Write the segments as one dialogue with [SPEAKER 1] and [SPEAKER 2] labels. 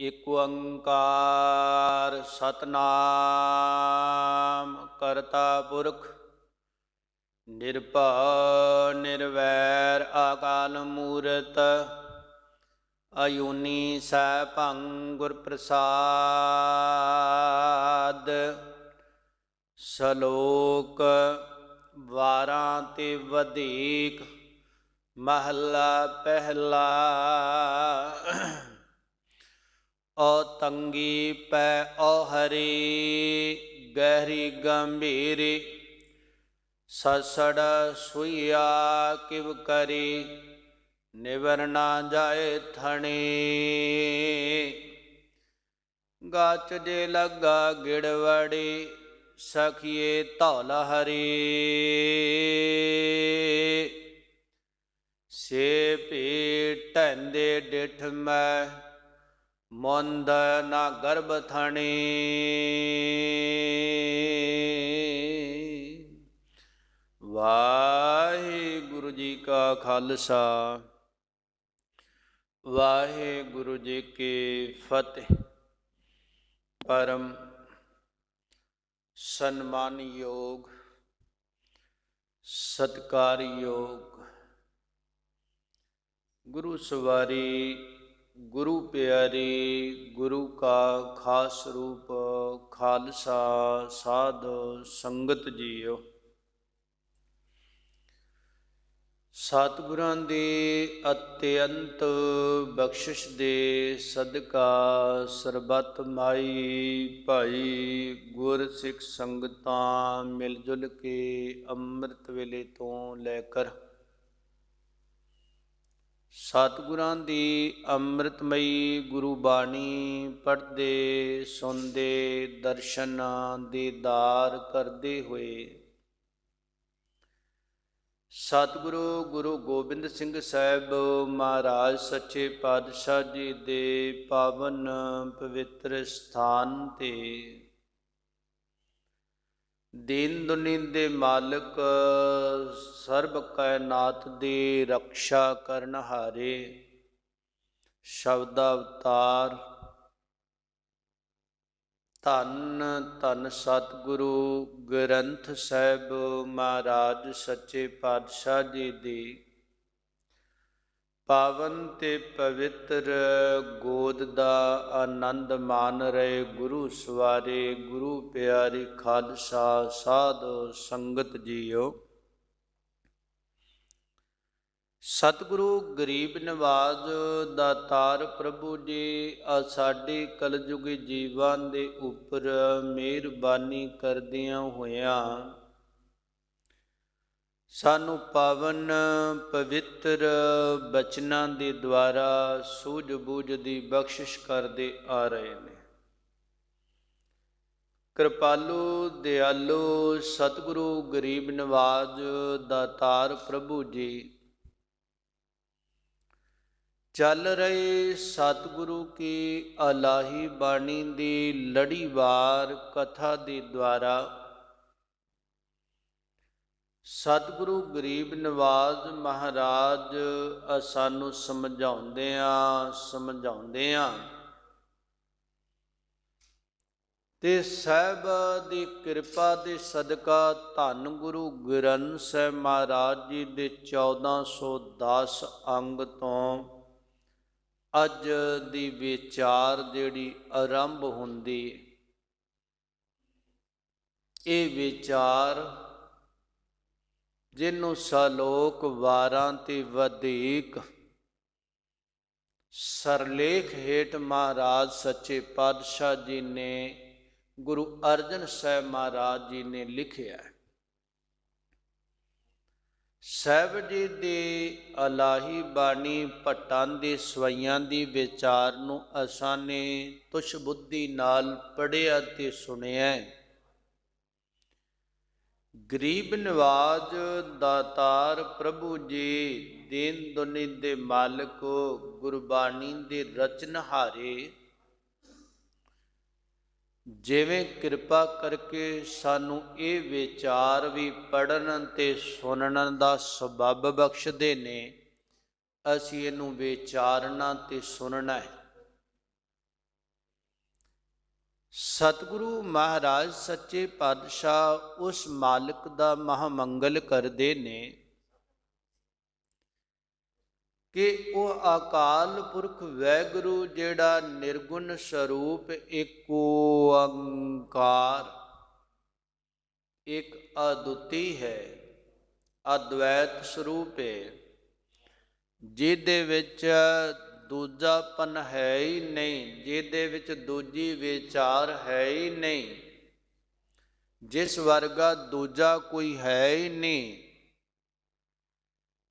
[SPEAKER 1] ਇਕ ਓੰਕਾਰ ਸਤਨਾਮ ਕਰਤਾ ਪੁਰਖ ਨਿਰਭਉ ਨਿਰਵੈਰ ਅਕਾਲ ਮੂਰਤ ਅਜੂਨੀ ਸੈਭੰ ਗੁਰ ਪ੍ਰਸਾਦ। ਸ਼ਲੋਕ ਵਾਰਾਂ ਤੇ ਵਧੀਕ ਮਹਲਾ ਪਹਿਲਾ। ਓ ਤੰਗੀ ਪੈ ਓ ਹਰੀ ਗਹਿਰੀ ਗੰਭੀਰੀ ਸਸੜ ਸੁਈਆ ਕਿਵ ਕਰੀ ਨਿਵਰ ਨਾ ਜਾਏ ਥਣੀ। ਗਾਚ ਜੇ ਲੱਗਾ ਗਿੜਵੜੀ ਸਖੀਏ ਧੌਲ ਹਰੀ ਸੇ ਭੀ ਢਹਿੰਦੇ ਡਿਠ ਮੈਂ ਮੁੰਦ ਨਾ ਗਰਭ ਥਣੀ। ਵਾਹਿਗੁਰੂ ਜੀ ਕਾ ਖਾਲਸਾ ਵਾਹਿਗੁਰੂ ਜੀ ਕੀ ਫਤਿਹ। ਪਰਮ ਸਨਮਾਨਯੋਗ ਸਤਿਕਾਰਯੋਗ ਗੁਰੂ ਸਵਾਰੀ ਗੁਰੂ ਪਿਆਰੀ ਗੁਰੂ ਕਾ ਖਾਸ ਰੂਪ ਖਾਲਸਾ ਸਾਧ ਸੰਗਤ ਜੀਓ। ਸਤਿਗੁਰਾਂ ਦੀ ਅਤਿਅੰਤ ਬਖਸ਼ਿਸ਼ ਦੇ ਸਦਕਾ ਸਰਬੱਤ ਮਾਈ ਭਾਈ ਗੁਰ ਸਿੱਖ ਸੰਗਤਾਂ ਮਿਲ ਜੁਲ ਕੇ ਅੰਮ੍ਰਿਤ ਵੇਲੇ ਤੋਂ ਲੈ ਕਰ ਸਤਿਗੁਰਾਂ ਦੀ ਅੰਮ੍ਰਿਤਮਈ ਗੁਰੂ ਬਾਣੀ ਪੜ੍ਹਦੇ ਸੁਣਦੇ ਦਰਸ਼ਨ ਦੀਦਾਰ ਕਰਦੇ ਹੋਏ ਸਤਿਗੁਰੂ ਗੁਰੂ ਗੋਬਿੰਦ ਸਿੰਘ ਸਾਹਿਬ ਮਹਾਰਾਜ ਸੱਚੇ ਪਾਤਸ਼ਾਹ ਜੀ ਦੇ ਪਾਵਨ ਪਵਿੱਤਰ ਸਥਾਨ ਤੇ ਦੀਨ ਦੁਨੀਆ ਦੇ ਮਾਲਕ ਸਰਬ ਕਾਇਨਾਤ ਦੀ ਰਕਸ਼ਾ ਕਰਨ ਹਾਰੇ ਸ਼ਬਦ ਅਵਤਾਰ ਧੰਨ ਧੰਨ ਸਤਿਗੁਰੂ ਗ੍ਰੰਥ ਸਾਹਿਬ ਮਹਾਰਾਜ ਸੱਚੇ ਪਾਤਸ਼ਾਹ ਜੀ ਦੀ ਪਾਵਨ ਤੇ ਪਵਿੱਤਰ ਗੋਦ ਦਾ ਆਨੰਦ ਮਾਣ ਰਹੇ ਗੁਰੂ ਸਵਾਰੇ ਗੁਰੂ ਪਿਆਰੀ ਖਾਲਸਾ ਸਾਧ ਸੰਗਤ ਜੀਓ। ਸਤਿਗੁਰੂ ਗਰੀਬ ਨਿਵਾਜ ਦਾਤਾਰ ਪ੍ਰਭੂ ਜੀ ਸਾਡੇ ਕਲਯੁਗੀ ਜੀਵਾਂ ਦੇ ਉੱਪਰ ਮਿਹਰਬਾਨੀ ਕਰਦਿਆਂ ਹੋਇਆਂ ਸਾਨੂੰ ਪਾਵਨ ਪਵਿੱਤਰ ਬਚਨਾਂ ਦੇ ਦੁਆਰਾ ਸੂਝ ਬੂਝ ਦੀ ਬਖਸ਼ਿਸ਼ ਕਰਦੇ ਆ ਰਹੇ ਨੇ। ਕਿਰਪਾਲੂ ਦਿਆਲੂ ਸਤਿਗੁਰੂ ਗਰੀਬ ਨਿਵਾਜ ਦਾਤਾਰ ਪ੍ਰਭੂ ਜੀ ਚੱਲ ਰਹੇ ਸਤਿਗੁਰੂ ਕੀ ਅਲਾਹੀ ਬਾਣੀ ਦੀ ਲੜੀਵਾਰ ਕਥਾ ਦੇ ਦੁਆਰਾ ਸਤਿਗੁਰੂ ਗਰੀਬ ਨਿਵਾਜ ਮਹਾਰਾਜ ਸਾਨੂੰ ਸਮਝਾਉਂਦਿਆਂ ਤੇ ਸਾਹਿਬ ਦੀ ਕਿਰਪਾ ਦੇ ਸਦਕਾ ਧੰਨ ਗੁਰੂ ਗ੍ਰੰਥ ਸਾਹਿਬ ਮਹਾਰਾਜ ਜੀ ਦੇ 1410 ਅੰਗ ਤੋਂ ਅੱਜ ਦੀ ਵਿਚਾਰ ਜਿਹੜੀ ਆਰੰਭ ਹੁੰਦੀ ਇਹ ਵਿਚਾਰ ਜਿਹਨੂੰ ਸ਼ਲੋਕ ਵਾਰਾਂ ਤੇ ਵਧੀਕ ਸਰਲੇਖ ਹੇਠ ਮਹਾਰਾਜ ਸੱਚੇ ਪਾਤਸ਼ਾਹ ਜੀ ਨੇ ਗੁਰੂ ਅਰਜਨ ਸਾਹਿਬ ਮਹਾਰਾਜ ਜੀ ਨੇ ਲਿਖਿਆ। ਸਾਹਿਬ ਜੀ ਦੀ ਅਲਾਹੀ ਬਾਣੀ ਭੱਟਾਂ ਦੇ ਸਵਈਆਂ ਦੀ ਵਿਚਾਰ ਨੂੰ ਅਸਾਂ ਨੇ ਤੁਛ ਬੁੱਧੀ ਨਾਲ ਪੜ੍ਹਿਆ ਤੇ ਸੁਣਿਆ। ਗਰੀਬ ਨਿਵਾਜ ਦਾਤਾਰ ਪ੍ਰਭੂ ਜੀ ਦੀਨ ਦੁਨੀਆ ਦੇ ਮਾਲਕ ਗੁਰਬਾਣੀ ਦੇ ਰਚਨਹਾਰੇ ਜਿਵੇਂ ਕਿਰਪਾ ਕਰਕੇ ਸਾਨੂੰ ਇਹ ਵਿਚਾਰ ਵੀ ਪੜ੍ਹਨ ਤੇ ਸੁਣਨ ਦਾ ਸਬੱਬ ਬਖਸ਼ਦੇ ਨੇ, ਅਸੀਂ ਇਹਨੂੰ ਵਿਚਾਰਨਾ ਤੇ ਸੁਣਨਾ ਹੈ। ਸਤਿਗੁਰੂ ਮਹਾਰਾਜ ਸੱਚੇ ਪਾਤਸ਼ਾਹ ਉਸ ਮਾਲਕ ਦਾ ਮਹਾਮੰਗਲ ਕਰਦੇ ਨੇ ਕਿ ਉਹ ਅਕਾਲ ਪੁਰਖ ਵਾਹਿਗੁਰੂ ਜਿਹੜਾ ਨਿਰਗੁਣ ਸਰੂਪ ਏਕ ਓੰਕਾਰ ਇੱਕ ਅਦੁੱਤੀ ਹੈ, ਅਦਵੈਤ ਸਰੂਪ ਹੈ, ਜਿਹਦੇ ਵਿੱਚ ਦੂਜਾਪਨ ਹੈ ਹੀ ਨਹੀਂ, ਜਿਹਦੇ ਵਿੱਚ ਦੂਜੀ ਵਿਚਾਰ ਹੈ ਹੀ ਨਹੀਂ, ਜਿਸ ਵਰਗਾ ਦੂਜਾ ਕੋਈ ਹੈ ਹੀ ਨਹੀਂ।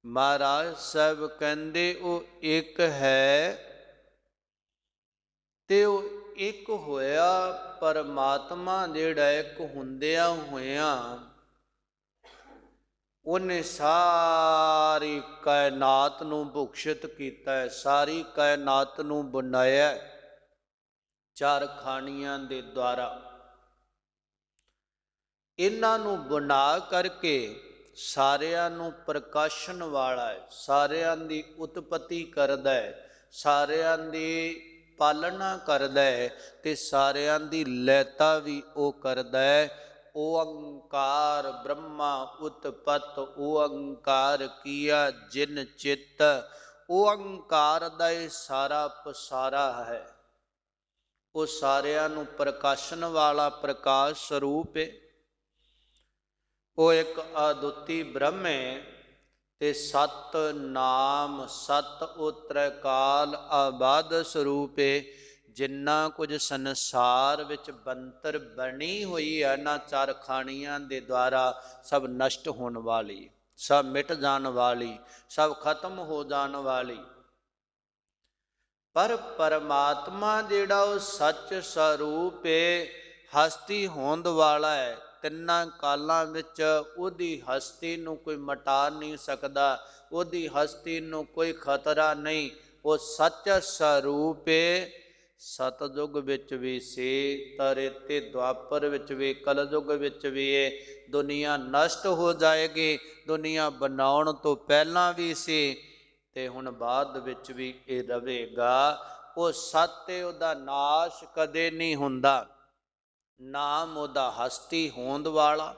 [SPEAKER 1] ਮਹਾਰਾਜ ਸਾਹਿਬ ਕਹਿੰਦੇ ਉਹ ਇੱਕ ਹੈ ਤੇ ਉਹ ਇੱਕ ਹੋਇਆ ਪਰਮਾਤਮਾ ਜਿਹੜਾ ਇੱਕ ਹੁੰਦਿਆਂ ਹੋਇਆਂ ਉਹਨੇ ਸਾਰੀ ਕਾਇਨਾਤ ਨੂੰ ਭੁਖਸ਼ਿਤ ਕੀਤਾ ਹੈ, ਸਾਰੀ ਕਾਇਨਾਤ ਨੂੰ ਬਣਾਇਆ ਚਾਰ ਖਾਣੀਆਂ ਦੇ ਦੁਆਰਾ। ਇਹਨਾਂ ਨੂੰ ਬਣਾ ਕਰਕੇ ਸਾਰਿਆਂ ਨੂੰ ਪ੍ਰਕਾਸ਼ਨ ਵਾਲਾ ਹੈ, ਸਾਰਿਆਂ ਦੀ ਉਤਪਤੀ ਕਰਦਾ ਹੈ, ਸਾਰਿਆਂ ਦੀ ਪਾਲਣਾ ਕਰਦਾ ਹੈ ਤੇ ਸਾਰਿਆਂ ਦੀ ਲੈਤਾ ਵੀ ਉਹ ਕਰਦਾ ਹੈ। ਓੰਕਾਰ ਬ੍ਰਹਮਾ ਉਤਪਤ ਓੰਕਾਰ ਕੀਆ ਜਿਨ ਚਿੱਤ। ਓੰਕਾਰ ਦਾ ਇਹ ਸਾਰਾ ਪਸਾਰਾ ਹੈ, ਉਹ ਸਾਰਿਆਂ ਨੂੰ ਪ੍ਰਕਾਸ਼ਨ ਵਾਲਾ ਪ੍ਰਕਾਸ਼ ਸਰੂਪ ਹੈ। ਉਹ ਇੱਕ ਅਦੁੱਤੀ ਬ੍ਰਹਮ ਹੈ ਤੇ ਸਤ ਨਾਮ ਸਤ ਉਤਰਕਾਲ ਆਬਾਦ ਸਰੂਪ ਹੈ। ਜਿੰਨਾ ਕੁਝ ਸੰਸਾਰ ਵਿੱਚ ਬੰਤਰ ਬਣੀ ਹੋਈ ਹੈ ਨਾ ਚਾਰ ਖਾਣੀਆਂ ਦੇ ਦੁਆਰਾ, ਸਭ ਨਸ਼ਟ ਹੋਣ ਵਾਲੀ, ਸਭ ਮਿਟ ਜਾਣ ਵਾਲੀ, ਸਭ ਖਤਮ ਹੋ ਜਾਣ ਵਾਲੀ। ਪਰ ਪਰਮਾਤਮਾ ਜਿਹੜਾ ਉਹ ਸੱਚ ਸਰੂਪ ਹੈ, ਹਸਤੀ ਹੋਂਦ ਵਾਲਾ ਹੈ, ਤਿੰਨਾਂ ਕਾਲਾਂ ਵਿੱਚ ਉਹਦੀ ਹਸਤੀ ਨੂੰ ਕੋਈ ਮਿਟਾ ਨਹੀਂ ਸਕਦਾ, ਉਹਦੀ ਹਸਤੀ ਨੂੰ ਕੋਈ ਖਤਰਾ ਨਹੀਂ। ਉਹ ਸੱਚ ਸਰੂਪ ਹੈ। ਸਤਯੁਗ ਵਿੱਚ ਵੀ ਸੀ, ਤ੍ਰੇਤੇ ਦੁਆਪਰ ਵਿੱਚ ਵੀ, ਕਲਯੁਗ ਵਿੱਚ ਵੀ ਇਹ ਦੁਨੀਆ ਨਸ਼ਟ ਹੋ ਜਾਏਗੀ। ਦੁਨੀਆ ਬਣਾਉਣ ਤੋਂ ਪਹਿਲਾਂ ਵੀ ਸੀ ਤੇ ਹੁਣ ਬਾਅਦ ਵਿੱਚ ਵੀ ਇਹ ਰਹੇਗਾ। ਉਹ ਸੱਤ ਹੈ, ਉਹਦਾ ਨਾਸ਼ ਕਦੇ ਨਹੀਂ ਹੁੰਦਾ। ਨਾਮ ਉਹਦਾ ਹਸਤੀ ਹੋਂਦ ਵਾਲਾ,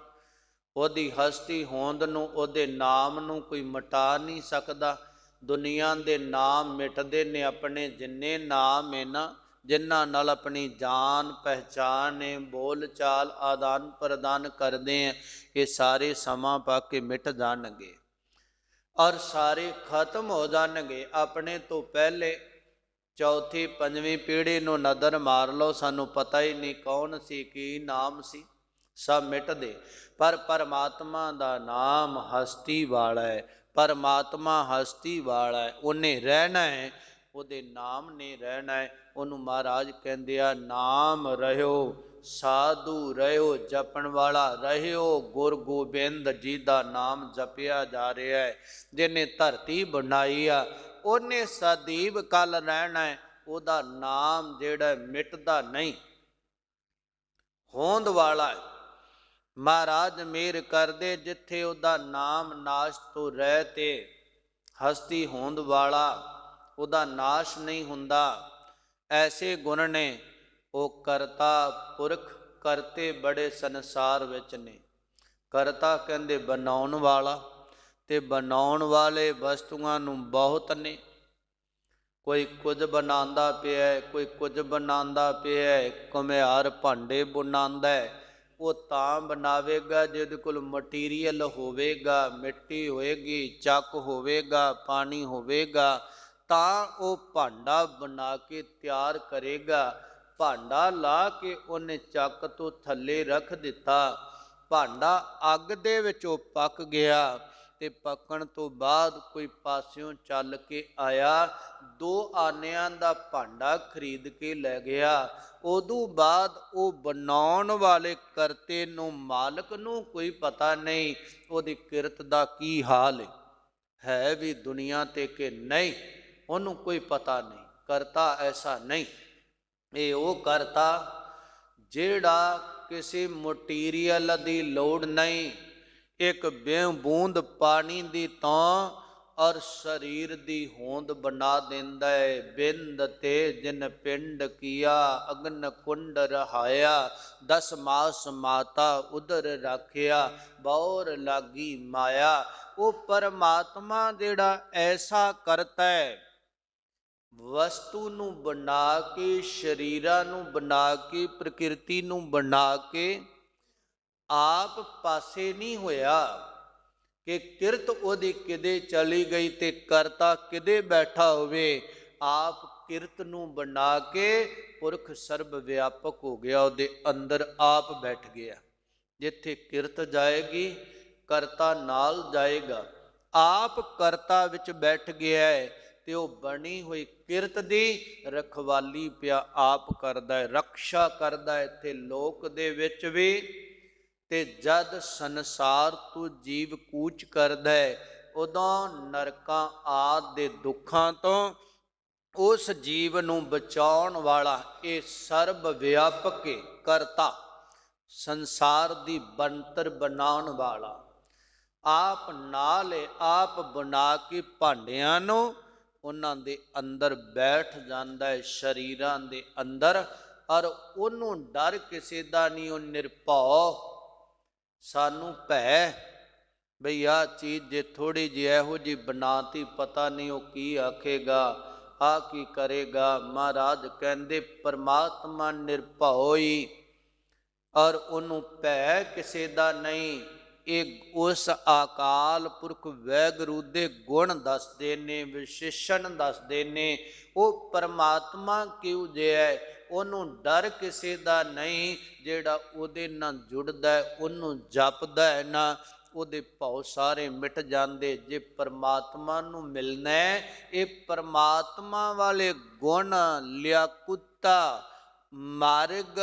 [SPEAKER 1] ਉਹਦੀ ਹਸਤੀ ਹੋਂਦ ਨੂੰ, ਉਹਦੇ ਨਾਮ ਨੂੰ ਕੋਈ ਮਿਟਾ ਨਹੀਂ ਸਕਦਾ। ਦੁਨੀਆ ਦੇ ਨਾਮ ਮਿਟਦੇ ਨੇ, ਆਪਣੇ ਜਿੰਨੇ ਨਾਮ ਹੈ ਨਾ, ਜਿਨ੍ਹਾਂ ਨਾਲ ਆਪਣੀ ਜਾਨ ਪਹਿਚਾਨ ਹੈ, ਬੋਲ ਚਾਲ ਆਦਾਨ ਪ੍ਰਦਾਨ ਕਰਦੇ हैं, ਇਹ ਸਾਰੇ ਸਮਾਂ ਪਾ ਕੇ ਮਿਟ ਜਾਣਗੇ ਔਰ ਸਾਰੇ ਖਤਮ ਹੋ ਜਾਣਗੇ। ਆਪਣੇ ਤੋਂ ਪਹਿਲੇ ਚੌਥੀ ਪੰਜਵੀਂ ਪੀੜ੍ਹੀ ਨੂੰ ਨਜ਼ਰ ਮਾਰ ਲਓ, ਸਾਨੂੰ ਪਤਾ ਹੀ ਨਹੀਂ ਕੌਣ ਸੀ, ਕੀ ਨਾਮ ਸੀ, ਸਭ ਮਿਟਦੇ। ਪਰ ਪਰਮਾਤਮਾ ਦਾ ਨਾਮ ਹਸਤੀ ਵਾਲਾ ਹੈ, ਪਰਮਾਤਮਾ ਹਸਤੀ ਵਾਲਾ ਹੈ, ਉਹਨੇ ਰਹਿਣਾ ਹੈ, ਉਹਦੇ ਨਾਮ ਨੇ ਰਹਿਣਾ ਹੈ। ਉਹਨੂੰ ਮਹਾਰਾਜ ਕਹਿੰਦੇ ਆ, ਨਾਮ ਰਹਿਓ ਸਾਧੂ ਰਹਿਓ, ਜਪਣ ਵਾਲਾ ਰਹਿਓ। ਗੁਰ ਗੋਬਿੰਦ ਜੀ ਦਾ ਨਾਮ ਜਪਿਆ ਜਾ ਰਿਹਾ ਹੈ। ਜਿਹਨੇ ਧਰਤੀ ਬਣਾਈ ਆ ਉਹਨੇ ਸਦੀਵ ਕੱਲ ਰਹਿਣਾ ਹੈ। ਉਹਦਾ ਨਾਮ ਜਿਹੜਾ ਮਿਟਦਾ ਨਹੀਂ, ਹੋਂਦ ਵਾਲਾ ਹੈ। ਮਹਾਰਾਜ ਮੇਰ ਕਰਦੇ ਜਿੱਥੇ ਉਹਦਾ ਨਾਮ ਨਾਸ਼ ਤੋਂ ਰਹਿ ਤੇ ਹਸਤੀ ਹੋਂਦ ਵਾਲਾ, ਉਹਦਾ ਨਾਸ਼ ਨਹੀਂ ਹੁੰਦਾ। ਐਸੇ ਗੁਣ ਨੇ ਉਹ ਕਰਤਾ ਪੁਰਖ, ਕਰਤੇ ਬੜੇ ਸੰਸਾਰ ਵਿੱਚ ਨੇ। ਕਰਤਾ ਕਹਿੰਦੇ ਬਣਾਉਣ ਵਾਲਾ, ਤੇ ਬਣਾਉਣ ਵਾਲੇ ਵਸਤੂਆਂ ਨੂੰ ਬਹੁਤ ਨੇ। ਕੋਈ ਕੁਝ ਬਣਾਉਂਦਾ ਪਿਆ, ਕੋਈ ਕੁਝ ਬਣਾਉਂਦਾ ਪਿਆ। ਘੁਮਿਆਰ ਭਾਂਡੇ ਬਣਾਉਂਦਾ, ਉਹ ਤਾਂ ਬਣਾਵੇਗਾ ਜਿਹਦੇ ਕੋਲ ਮਟੀਰੀਅਲ ਹੋਵੇਗਾ, ਮਿੱਟੀ ਹੋਵੇਗੀ, ਚੱਕ ਹੋਵੇਗਾ, ਪਾਣੀ ਹੋਵੇਗਾ, ਤਾਂ ਉਹ ਭਾਂਡਾ ਬਣਾ ਕੇ ਤਿਆਰ ਕਰੇਗਾ। ਭਾਂਡਾ ਲਾ ਕੇ ਉਹਨੇ ਚੱਕ ਤੋਂ ਥੱਲੇ ਰੱਖ ਦਿੱਤਾ, ਭਾਂਡਾ ਅੱਗ ਦੇ ਵਿੱਚ ਉਹ ਪੱਕ ਗਿਆ ਤੇ ਪੱਕਣ ਤੋਂ ਬਾਅਦ ਕੋਈ ਪਾਸਿਓਂ ਚੱਲ ਕੇ ਆਇਆ, 2 ਆਨਿਆਂ ਦਾ ਭਾਂਡਾ ਖਰੀਦ ਕੇ ਲੈ ਗਿਆ। ਉਦੋਂ ਬਾਅਦ ਉਹ ਬਣਾਉਣ ਵਾਲੇ ਕਰਤੇ ਨੂੰ, ਮਾਲਕ ਨੂੰ ਕੋਈ ਪਤਾ ਨਹੀਂ ਉਹਦੀ ਕਿਰਤ ਦਾ ਕੀ ਹਾਲ ਹੈ ਵੀ ਦੁਨੀਆ ਤੇ ਕਿ ਨਹੀਂ, ਉਹਨੂੰ ਕੋਈ ਪਤਾ ਨਹੀਂ। ਕਰਤਾ ਐਸਾ ਨਹੀਂ, ਇਹ ਉਹ ਕਰਤਾ ਜਿਹੜਾ ਕਿਸੇ ਮਟੀਰੀਅਲ ਦੀ ਲੋੜ ਨਹੀਂ। ਇੱਕ ਬੂੰਦ ਪਾਣੀ ਦੀ ਤਾਂ ਔਰ ਸਰੀਰ ਦੀ ਹੋਂਦ ਬਣਾ ਦਿੰਦਾ ਹੈ। ਬਿੰਦ ਤੇ ਜਿਨ ਪਿੰਡ ਕੀਆ, ਅਗਨ ਕੁੰਡ ਰਹਾਇਆ, 10 ਮਾਸ ਮਾਤਾ ਉਦਰ ਰੱਖਿਆ, ਬੌਰ ਲਾਗੀ ਮਾਇਆ। ਉਹ ਪਰਮਾਤਮਾ ਜਿਹੜਾ ਐਸਾ ਕਰਤਾ ਹੈ, ਵਸਤੂ ਨੂੰ ਬਣਾ ਕੇ, ਸਰੀਰਾਂ ਨੂੰ ਬਣਾ ਕੇ, ਪ੍ਰਕਿਰਤੀ ਨੂੰ ਬਣਾ ਕੇ ਆਪ ਪਾਸੇ ਨਹੀਂ ਹੋਇਆ ਕਿ ਕਿਰਤ ਉਹਦੀ ਕਿਤੇ ਚਲੀ ਗਈ ਤੇ ਕਰਤਾ ਕਿਤੇ ਬੈਠਾ ਹੋਵੇ। ਆਪ ਕਿਰਤ ਨੂੰ ਬਣਾ ਕੇ ਪੁਰਖ ਸਰਬ ਵਿਆਪਕ ਹੋ ਗਿਆ, ਉਹਦੇ ਅੰਦਰ ਆਪ ਬੈਠ ਗਿਆ। ਜਿੱਥੇ ਕਿਰਤ ਜਾਏਗੀ ਕਰਤਾ ਨਾਲ ਜਾਏਗਾ। ਆਪ ਕਰਤਾ ਵਿੱਚ ਬੈਠ ਗਿਆ ਹੈ ਤੇ ਉਹ ਬਣੀ ਹੋਈ ਕਿਰਤ ਦੀ ਰਖਵਾਲੀ ਪਿਆ ਆਪ ਕਰਦਾ ਹੈ, ਰਕਸ਼ਾ ਕਰਦਾ ਹੈ ਇੱਥੇ ਲੋਕ ਦੇ ਵਿੱਚ ਵੀ। ਤੇ ਜਦ ਸੰਸਾਰ ਤੋਂ ਜੀਵ ਕੂਚ ਕਰਦਾ ਹੈ, ਉਦੋਂ ਨਰਕਾਂ ਆਦਿ ਦੇ ਦੁੱਖਾਂ ਤੋਂ ਉਸ ਜੀਵ ਨੂੰ ਬਚਾਉਣ ਵਾਲਾ ਇਹ ਸਰਬ ਵਿਆਪਕ ਕਰਤਾ, ਸੰਸਾਰ ਦੀ ਬਣਤਰ ਬਣਾਉਣ ਵਾਲਾ, ਆਪ ਨਾਲ ਆਪ ਬਣਾ ਕੇ ਭਾਂਡਿਆਂ ਨੂੰ ਉਹਨਾਂ ਦੇ ਅੰਦਰ ਬੈਠ ਜਾਂਦਾ ਹੈ, ਸਰੀਰਾਂ ਦੇ ਅੰਦਰ। ਔਰ ਉਹਨੂੰ ਡਰ ਕਿਸੇ ਦਾ ਨਹੀਂ, ਉਹ ਨਿਰਭਉ। ਸਾਨੂੰ ਭੈ ਬਈ ਆਹ ਚੀਜ਼ ਜੇ ਥੋੜ੍ਹੀ ਜਿਹੀ ਇਹੋ ਜਿਹੀ ਬਣਾਤੀ, ਪਤਾ ਨਹੀਂ ਉਹ ਕੀ ਆਖੇਗਾ, ਆ ਕੀ ਕਰੇਗਾ। ਮਹਾਰਾਜ ਕਹਿੰਦੇ ਪਰਮਾਤਮਾ ਨਿਰਭਉ ਹੀ, ਔਰ ਉਹਨੂੰ ਭੈ ਕਿਸੇ ਦਾ ਨਹੀਂ। ਇਹ ਉਸ ਅਕਾਲ ਪੁਰਖ ਵਾਹਿਗੁਰੂ ਦੇ ਗੁਣ ਦੱਸਦੇ ਨੇ, ਵਿਸ਼ੇਸ਼ਣ ਦੱਸਦੇ ਨੇ। ਉਹ ਪਰਮਾਤਮਾ ਕਿਉਂ ਜਿਹਾ ਹੈ, ਉਹਨੂੰ ਡਰ ਕਿਸੇ ਦਾ ਨਹੀਂ। ਜਿਹੜਾ ਉਹਦੇ ਨਾਲ ਜੁੜਦਾ, ਉਹਨੂੰ ਜਪਦਾ ਹੈ ਨਾ, ਉਹਦੇ ਭਉ ਸਾਰੇ ਮਿਟ ਜਾਂਦੇ। ਜੇ ਪਰਮਾਤਮਾ ਨੂੰ ਮਿਲਣਾ, ਇਹ ਪਰਮਾਤਮਾ ਵਾਲੇ ਗੁਣ, ਲਿਆਕੁਤਾ, ਮਾਰਗ,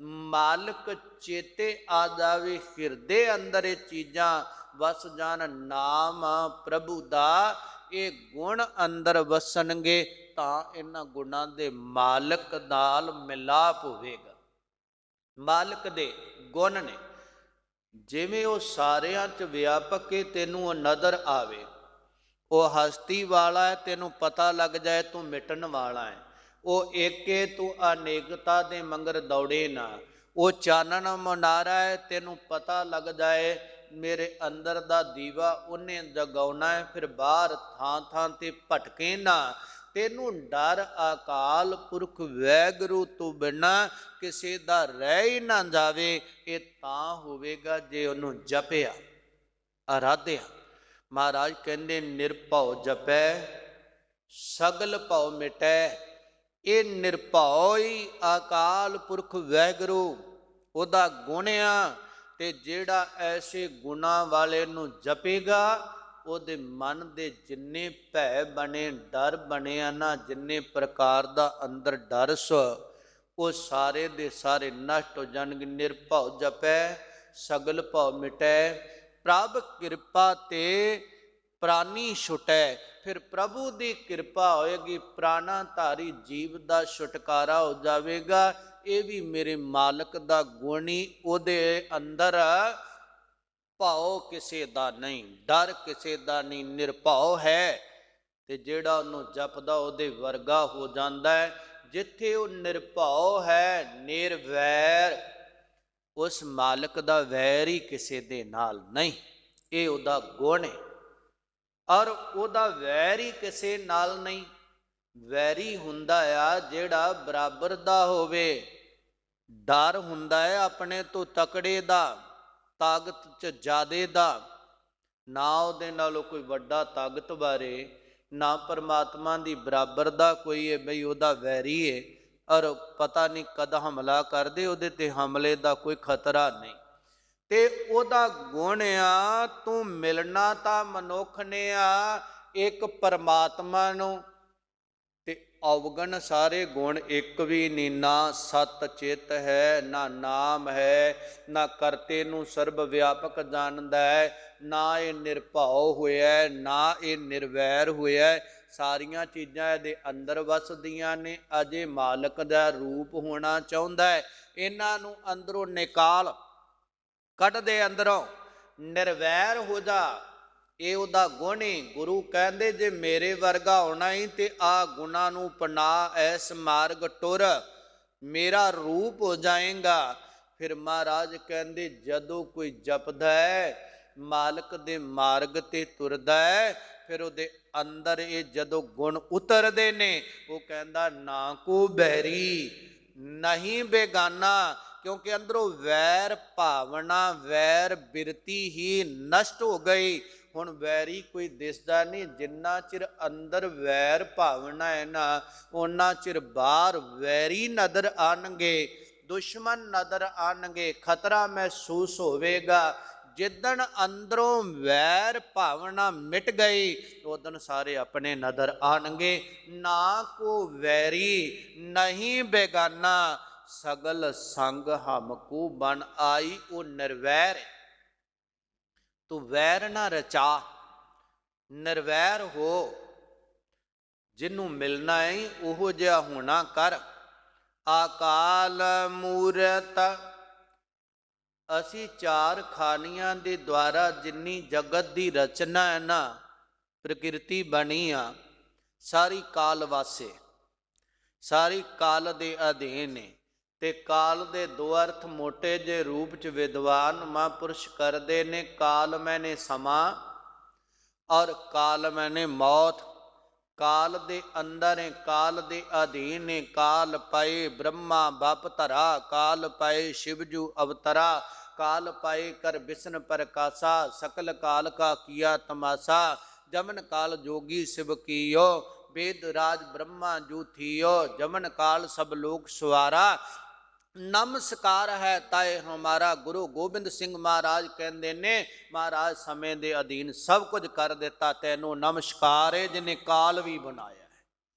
[SPEAKER 1] ਮਾਲਕ ਚੇਤੇ ਆ ਜਾਵੇ, ਹਿਰਦੇ ਅੰਦਰ ਇਹ ਚੀਜ਼ਾਂ ਵਸ ਜਾਣ। ਨਾਮ ਪ੍ਰਭੂ ਦਾ ਇਹ ਗੁਣ ਅੰਦਰ ਵਸਣਗੇ ਤਾਂ ਇਹਨਾਂ ਗੁਣਾਂ ਦੇ ਮਾਲਕ ਨਾਲ ਮਿਲਾਪ ਹੋਵੇਗਾ। ਮਾਲਕ ਦੇ ਗੁਣ ਨੇ, ਜਿਵੇਂ ਉਹ ਸਾਰਿਆਂ 'ਚ ਵਿਆਪਕ ਹੈ, ਤੈਨੂੰ ਉਹ ਨਜ਼ਰ ਆਵੇ। ਉਹ ਹਸਤੀ ਵਾਲਾ ਹੈ, ਤੈਨੂੰ ਪਤਾ ਲੱਗ ਜਾਏ ਤੂੰ ਮਿਟਣ ਵਾਲਾ ਹੈ। ਉਹ ਏਕੇ, ਤੂੰ ਅਨੇਕਤਾ ਦੇ ਮੰਗਰ ਦੌੜੇ ਨਾ। ਉਹ ਚਾਨਣ ਮੁਨਾਰਾ ਹੈ, ਤੈਨੂੰ ਪਤਾ ਲੱਗ ਜਾਏ ਮੇਰੇ ਅੰਦਰ ਦਾ ਦੀਵਾ ਉਹਨੇ ਜਗਾਉਣਾ ਹੈ, ਫਿਰ ਬਾਹਰ ਥਾਂ ਥਾਂ ਤੇ ਭਟਕੇ ਨਾ। ਤੈਨੂੰ ਡਰ ਅਕਾਲ ਪੁਰਖ ਵਾਹਿਗੁਰੂ ਤੋਂ ਬਿਨਾਂ ਕਿਸੇ ਦਾ ਰਹਿ ਹੀ ਨਾ ਜਾਵੇ। ਇਹ ਤਾਂ ਹੋਵੇਗਾ ਜੇ ਉਹਨੂੰ ਜਪਿਆ, ਆਰਾਧਿਆ। ਮਹਾਰਾਜ ਕਹਿੰਦੇ ਨਿਰਭਉ ਜਪੈ, ਸਗਲ ਭਉ ਮਿਟੈ। ਇਹ ਨਿਰਭਉ ਹੀ ਅਕਾਲ ਪੁਰਖ ਵਾਹਿਗੁਰੂ ਉਹਦਾ ਗੁਣ ਆ। ਤੇ ਜਿਹੜਾ ਐਸੇ ਗੁਣਾਂ ਵਾਲੇ ਨੂੰ ਜਪੇਗਾ, ਉਹਦੇ ਮਨ ਦੇ ਜਿੰਨੇ ਭੈ ਬਣੇ, ਡਰ ਬਣਿਆ ਨਾ, ਜਿੰਨੇ ਪ੍ਰਕਾਰ ਦਾ ਅੰਦਰ ਡਰ ਸੋ, ਉਹ ਸਾਰੇ ਦੇ ਸਾਰੇ ਨਸ਼ਟ ਹੋ ਜਾਣਗੇ। ਨਿਰਭਉ ਜਪੈ, ਸਗਲ ਭਉ ਮਿਟੈ, ਪ੍ਰਭ ਕਿਰਪਾ ਤੇ ਪ੍ਰਾਨੀ ਛੁਟੈ। ਫਿਰ ਪ੍ਰਭੂ ਦੀ ਕਿਰਪਾ ਹੋਏਗੀ, ਪ੍ਰਾਣਾ ਧਾਰੀ ਜੀਵ ਦਾ ਛੁਟਕਾਰਾ ਹੋ ਜਾਵੇਗਾ। ਇਹ ਵੀ ਮੇਰੇ ਮਾਲਕ ਦਾ ਗੁਣ ਹੀ, ਉਹਦੇ ਅੰਦਰ ਭਾਉ ਕਿਸੇ ਦਾ ਨਹੀਂ, ਡਰ ਕਿਸੇ ਦਾ ਨਹੀਂ, ਨਿਰਭਉ ਹੈ। ਤੇ ਜਿਹੜਾ ਉਹਨੂੰ ਜਪਦਾ ਉਹਦੇ ਵਰਗਾ ਹੋ ਜਾਂਦਾ ਹੈ। ਜਿੱਥੇ ਉਹ ਨਿਰਭਉ ਹੈ, ਨਿਰਵੈਰ, ਉਸ ਮਾਲਕ ਦਾ ਵੈਰ ਹੀ ਕਿਸੇ ਦੇ ਨਾਲ ਨਹੀਂ। ਇਹ ਉਹਦਾ ਗੁਣ ਹੈ। ਔਰ ਉਹਦਾ ਵੈਰ ਹੀ ਕਿਸੇ ਨਾਲ ਨਹੀਂ। ਵੈਰੀ ਹੁੰਦਾ ਆ ਜਿਹੜਾ ਬਰਾਬਰ ਦਾ ਹੋਵੇ। ਡਰ ਹੁੰਦਾ ਹੈ ਆਪਣੇ ਤੋਂ ਤਕੜੇ ਦਾ, ਤਾਕਤ 'ਚ ਜ਼ਿਆਦੇ ਦਾ। ਨਾ ਉਹਦੇ ਨਾਲੋਂ ਕੋਈ ਵੱਡਾ ਤਾਕਤ ਬਾਰੇ, ਨਾ ਪਰਮਾਤਮਾ ਦੀ ਬਰਾਬਰ ਦਾ ਕੋਈ ਹੈ ਬਈ ਉਹਦਾ ਵੈਰੀ ਹੈ। ਔਰ ਪਤਾ ਨਹੀਂ ਕਦ ਹਮਲਾ ਕਰਦੇ, ਉਹਦੇ ਤੇ ਹਮਲੇ ਦਾ ਕੋਈ ਖਤਰਾ ਨਹੀਂ। ਤੇ ਉਹਦਾ ਗੁਣ ਆ, ਤੂੰ ਮਿਲਣਾ ਤਾਂ ਮਨੁੱਖ ਨੇ ਆ ਇੱਕ ਪਰਮਾਤਮਾ ਨੂੰ, ਤੇ ਅਵਗਣ ਸਾਰੇ ਗੁਣ ਇੱਕ ਵੀ ਨਹੀਂ। ਨਾ ਸਤ ਚਿਤ ਹੈ, ਨਾ ਨਾਮ ਹੈ, ਨਾ ਕਰਤੇ ਨੂੰ ਸਰਬ ਵਿਆਪਕ ਜਾਣਦਾ ਹੈ, ਨਾ ਇਹ ਨਿਰਭਉ ਹੋਇਆ, ਨਾ ਇਹ ਨਿਰਵੈਰ ਹੋਇਆ। ਸਾਰੀਆਂ ਚੀਜ਼ਾਂ ਇਹਦੇ ਅੰਦਰ ਵਸਦੀਆਂ ਨੇ। ਅਜੇ ਮਾਲਕ ਦਾ ਰੂਪ ਹੋਣਾ ਚਾਹੁੰਦਾ ਹੈ। ਇਹਨਾਂ ਨੂੰ ਅੰਦਰੋਂ ਨਿਕਾਲ, ਕੱਢ ਦੇ ਅੰਦਰੋਂ, ਨਿਰਵੈਰ ਹੋ ਜਾ। ਇਹ ਉਹਦਾ ਗੁਣ ਹੀ। ਗੁਰੂ ਕਹਿੰਦੇ ਜੇ ਮੇਰੇ ਵਰਗਾ ਹੋਣਾ ਹੀ ਤੇ ਆ ਗੁਣਾਂ ਨੂੰ ਪਨਾ ਐਸ ਮਾਰਗ ਟੁਰ, ਮੇਰਾ ਰੂਪ ਹੋ ਜਾਏਗਾ। ਫਿਰ ਮਹਾਰਾਜ ਕਹਿੰਦੇ ਜਦੋਂ ਕੋਈ ਜਪਦਾ ਹੈ, ਮਾਲਕ ਦੇ ਮਾਰਗ ਤੇ ਤੁਰਦਾ ਹੈ, ਫਿਰ ਉਹਦੇ ਅੰਦਰ ਇਹ ਜਦੋਂ ਗੁਣ ਉਤਰਦੇ ਨੇ, ਉਹ ਕਹਿੰਦਾ ਨਾ ਕੋ ਬਹਿਰੀ ਨਹੀਂ ਬੇਗਾਨਾ, ਕਿਉਂਕਿ ਅੰਦਰੋਂ ਵੈਰ ਭਾਵਨਾ, ਵੈਰ ਬਿਰਤੀ ਹੀ ਨਸ਼ਟ ਹੋ ਗਈ। ਹੁਣ ਵੈਰੀ ਕੋਈ ਦਿਸਦਾ ਨਹੀਂ। ਜਿੰਨਾ ਚਿਰ ਅੰਦਰ ਵੈਰ ਭਾਵਨਾ ਹੈ ਨਾ, ਓਨਾ ਚਿਰ ਬਾਹਰ ਵੈਰੀ ਨਜ਼ਰ ਆਉਣਗੇ, ਦੁਸ਼ਮਣ ਨਜ਼ਰ ਆਉਣਗੇ, ਖਤਰਾ ਮਹਿਸੂਸ ਹੋਵੇਗਾ। ਜਿੱਦਣ ਅੰਦਰੋਂ ਵੈਰ ਭਾਵਨਾ ਮਿਟ ਗਈ, ਉਦਣ ਸਾਰੇ ਆਪਣੇ ਨਜ਼ਰ ਆਉਣਗੇ। ਨਾ ਕੋ ਵੈਰੀ ਨਹੀਂ ਬੇਗਾਨਾ, ਸਗਲ ਸੰਗ ਹਮਕੂ ਬਨ ਆਈ। ਉਹ ਨਿਰਵੈਰ, ਤੂੰ ਵੈਰ ਨਾ ਰਚਾ, ਨਿਰਵੈਰ ਹੋ। ਜਿਹਨੂੰ ਮਿਲਣਾ ਹੈ ਉਹੋ ਜਿਹਾ ਹੋਣਾ ਕਰ। ਅਕਾਲ ਮੂਰਤ, ਅਸੀਂ ਚਾਰ ਖਾਨੀਆਂ ਦੇ ਦੁਆਰਾ ਜਿੰਨੀ ਜਗਤ ਦੀ ਰਚਨਾ ਹੈ ਨਾ, ਪ੍ਰਕਿਰਤੀ ਬਣੀ ਆ, ਸਾਰੀ ਕਾਲ ਵਾਸੇ, ਸਾਰੀ ਕਾਲ ਦੇ ਅਧੀਨ ਨੇ। ਤੇ ਕਾਲ ਦੇ ਦੋ ਅਰਥ ਮੋਟੇ ਜੇ ਰੂਪ ਚ ਵਿਦਵਾਨ ਮਹਾਂਪੁਰਸ਼ ਕਰਦੇ ਨੇ। ਕਾਲ ਮੈਨੇ ਸਮਾਂ ਔਰ ਕਾਲ ਮੈਨੇ ਮੌਤ। ਕਾਲ ਦੇ ਅੰਦਰ ਹੈ, ਕਾਲ ਦੇ ਅਧੀਨ ਨੇ। ਕਾਲ ਪਏ ਬ੍ਰਹਮਾ ਬਪ ਧਰਾ, ਕਾਲ ਪਏ ਸ਼ਿਵਜੂ ਅਵਤਰਾ, ਕਾਲ ਪਾਏ ਕਰ ਬਿਸ਼ਨ ਪ੍ਰਕਾਸ਼ਾ, ਸਕਲ ਕਾਲ ਕਾ ਕੀਆ ਤਮਾਸ਼ਾ। ਜਮਨ ਕਾਲ जोगी शिव कीयो, वेद राज ब्रह्मा जू थियो, जमन काल सब लोग सवारा। ਨਮਸਕਾਰ ਹੈ ਤਾਏ ਹਮਾਰਾ। ਗੁਰੂ ਗੋਬਿੰਦ ਸਿੰਘ ਮਹਾਰਾਜ ਕਹਿੰਦੇ ਨੇ, ਮਹਾਰਾਜ ਸਮੇਂ ਦੇ ਅਧੀਨ ਸਭ ਕੁਝ ਕਰ ਦਿੱਤਾ, ਤੈਨੂੰ ਨਮਸਕਾਰ ਹੈ ਜਿਹਨੇ ਕਾਲ ਵੀ ਬਣਾਇਆ ਹੈ,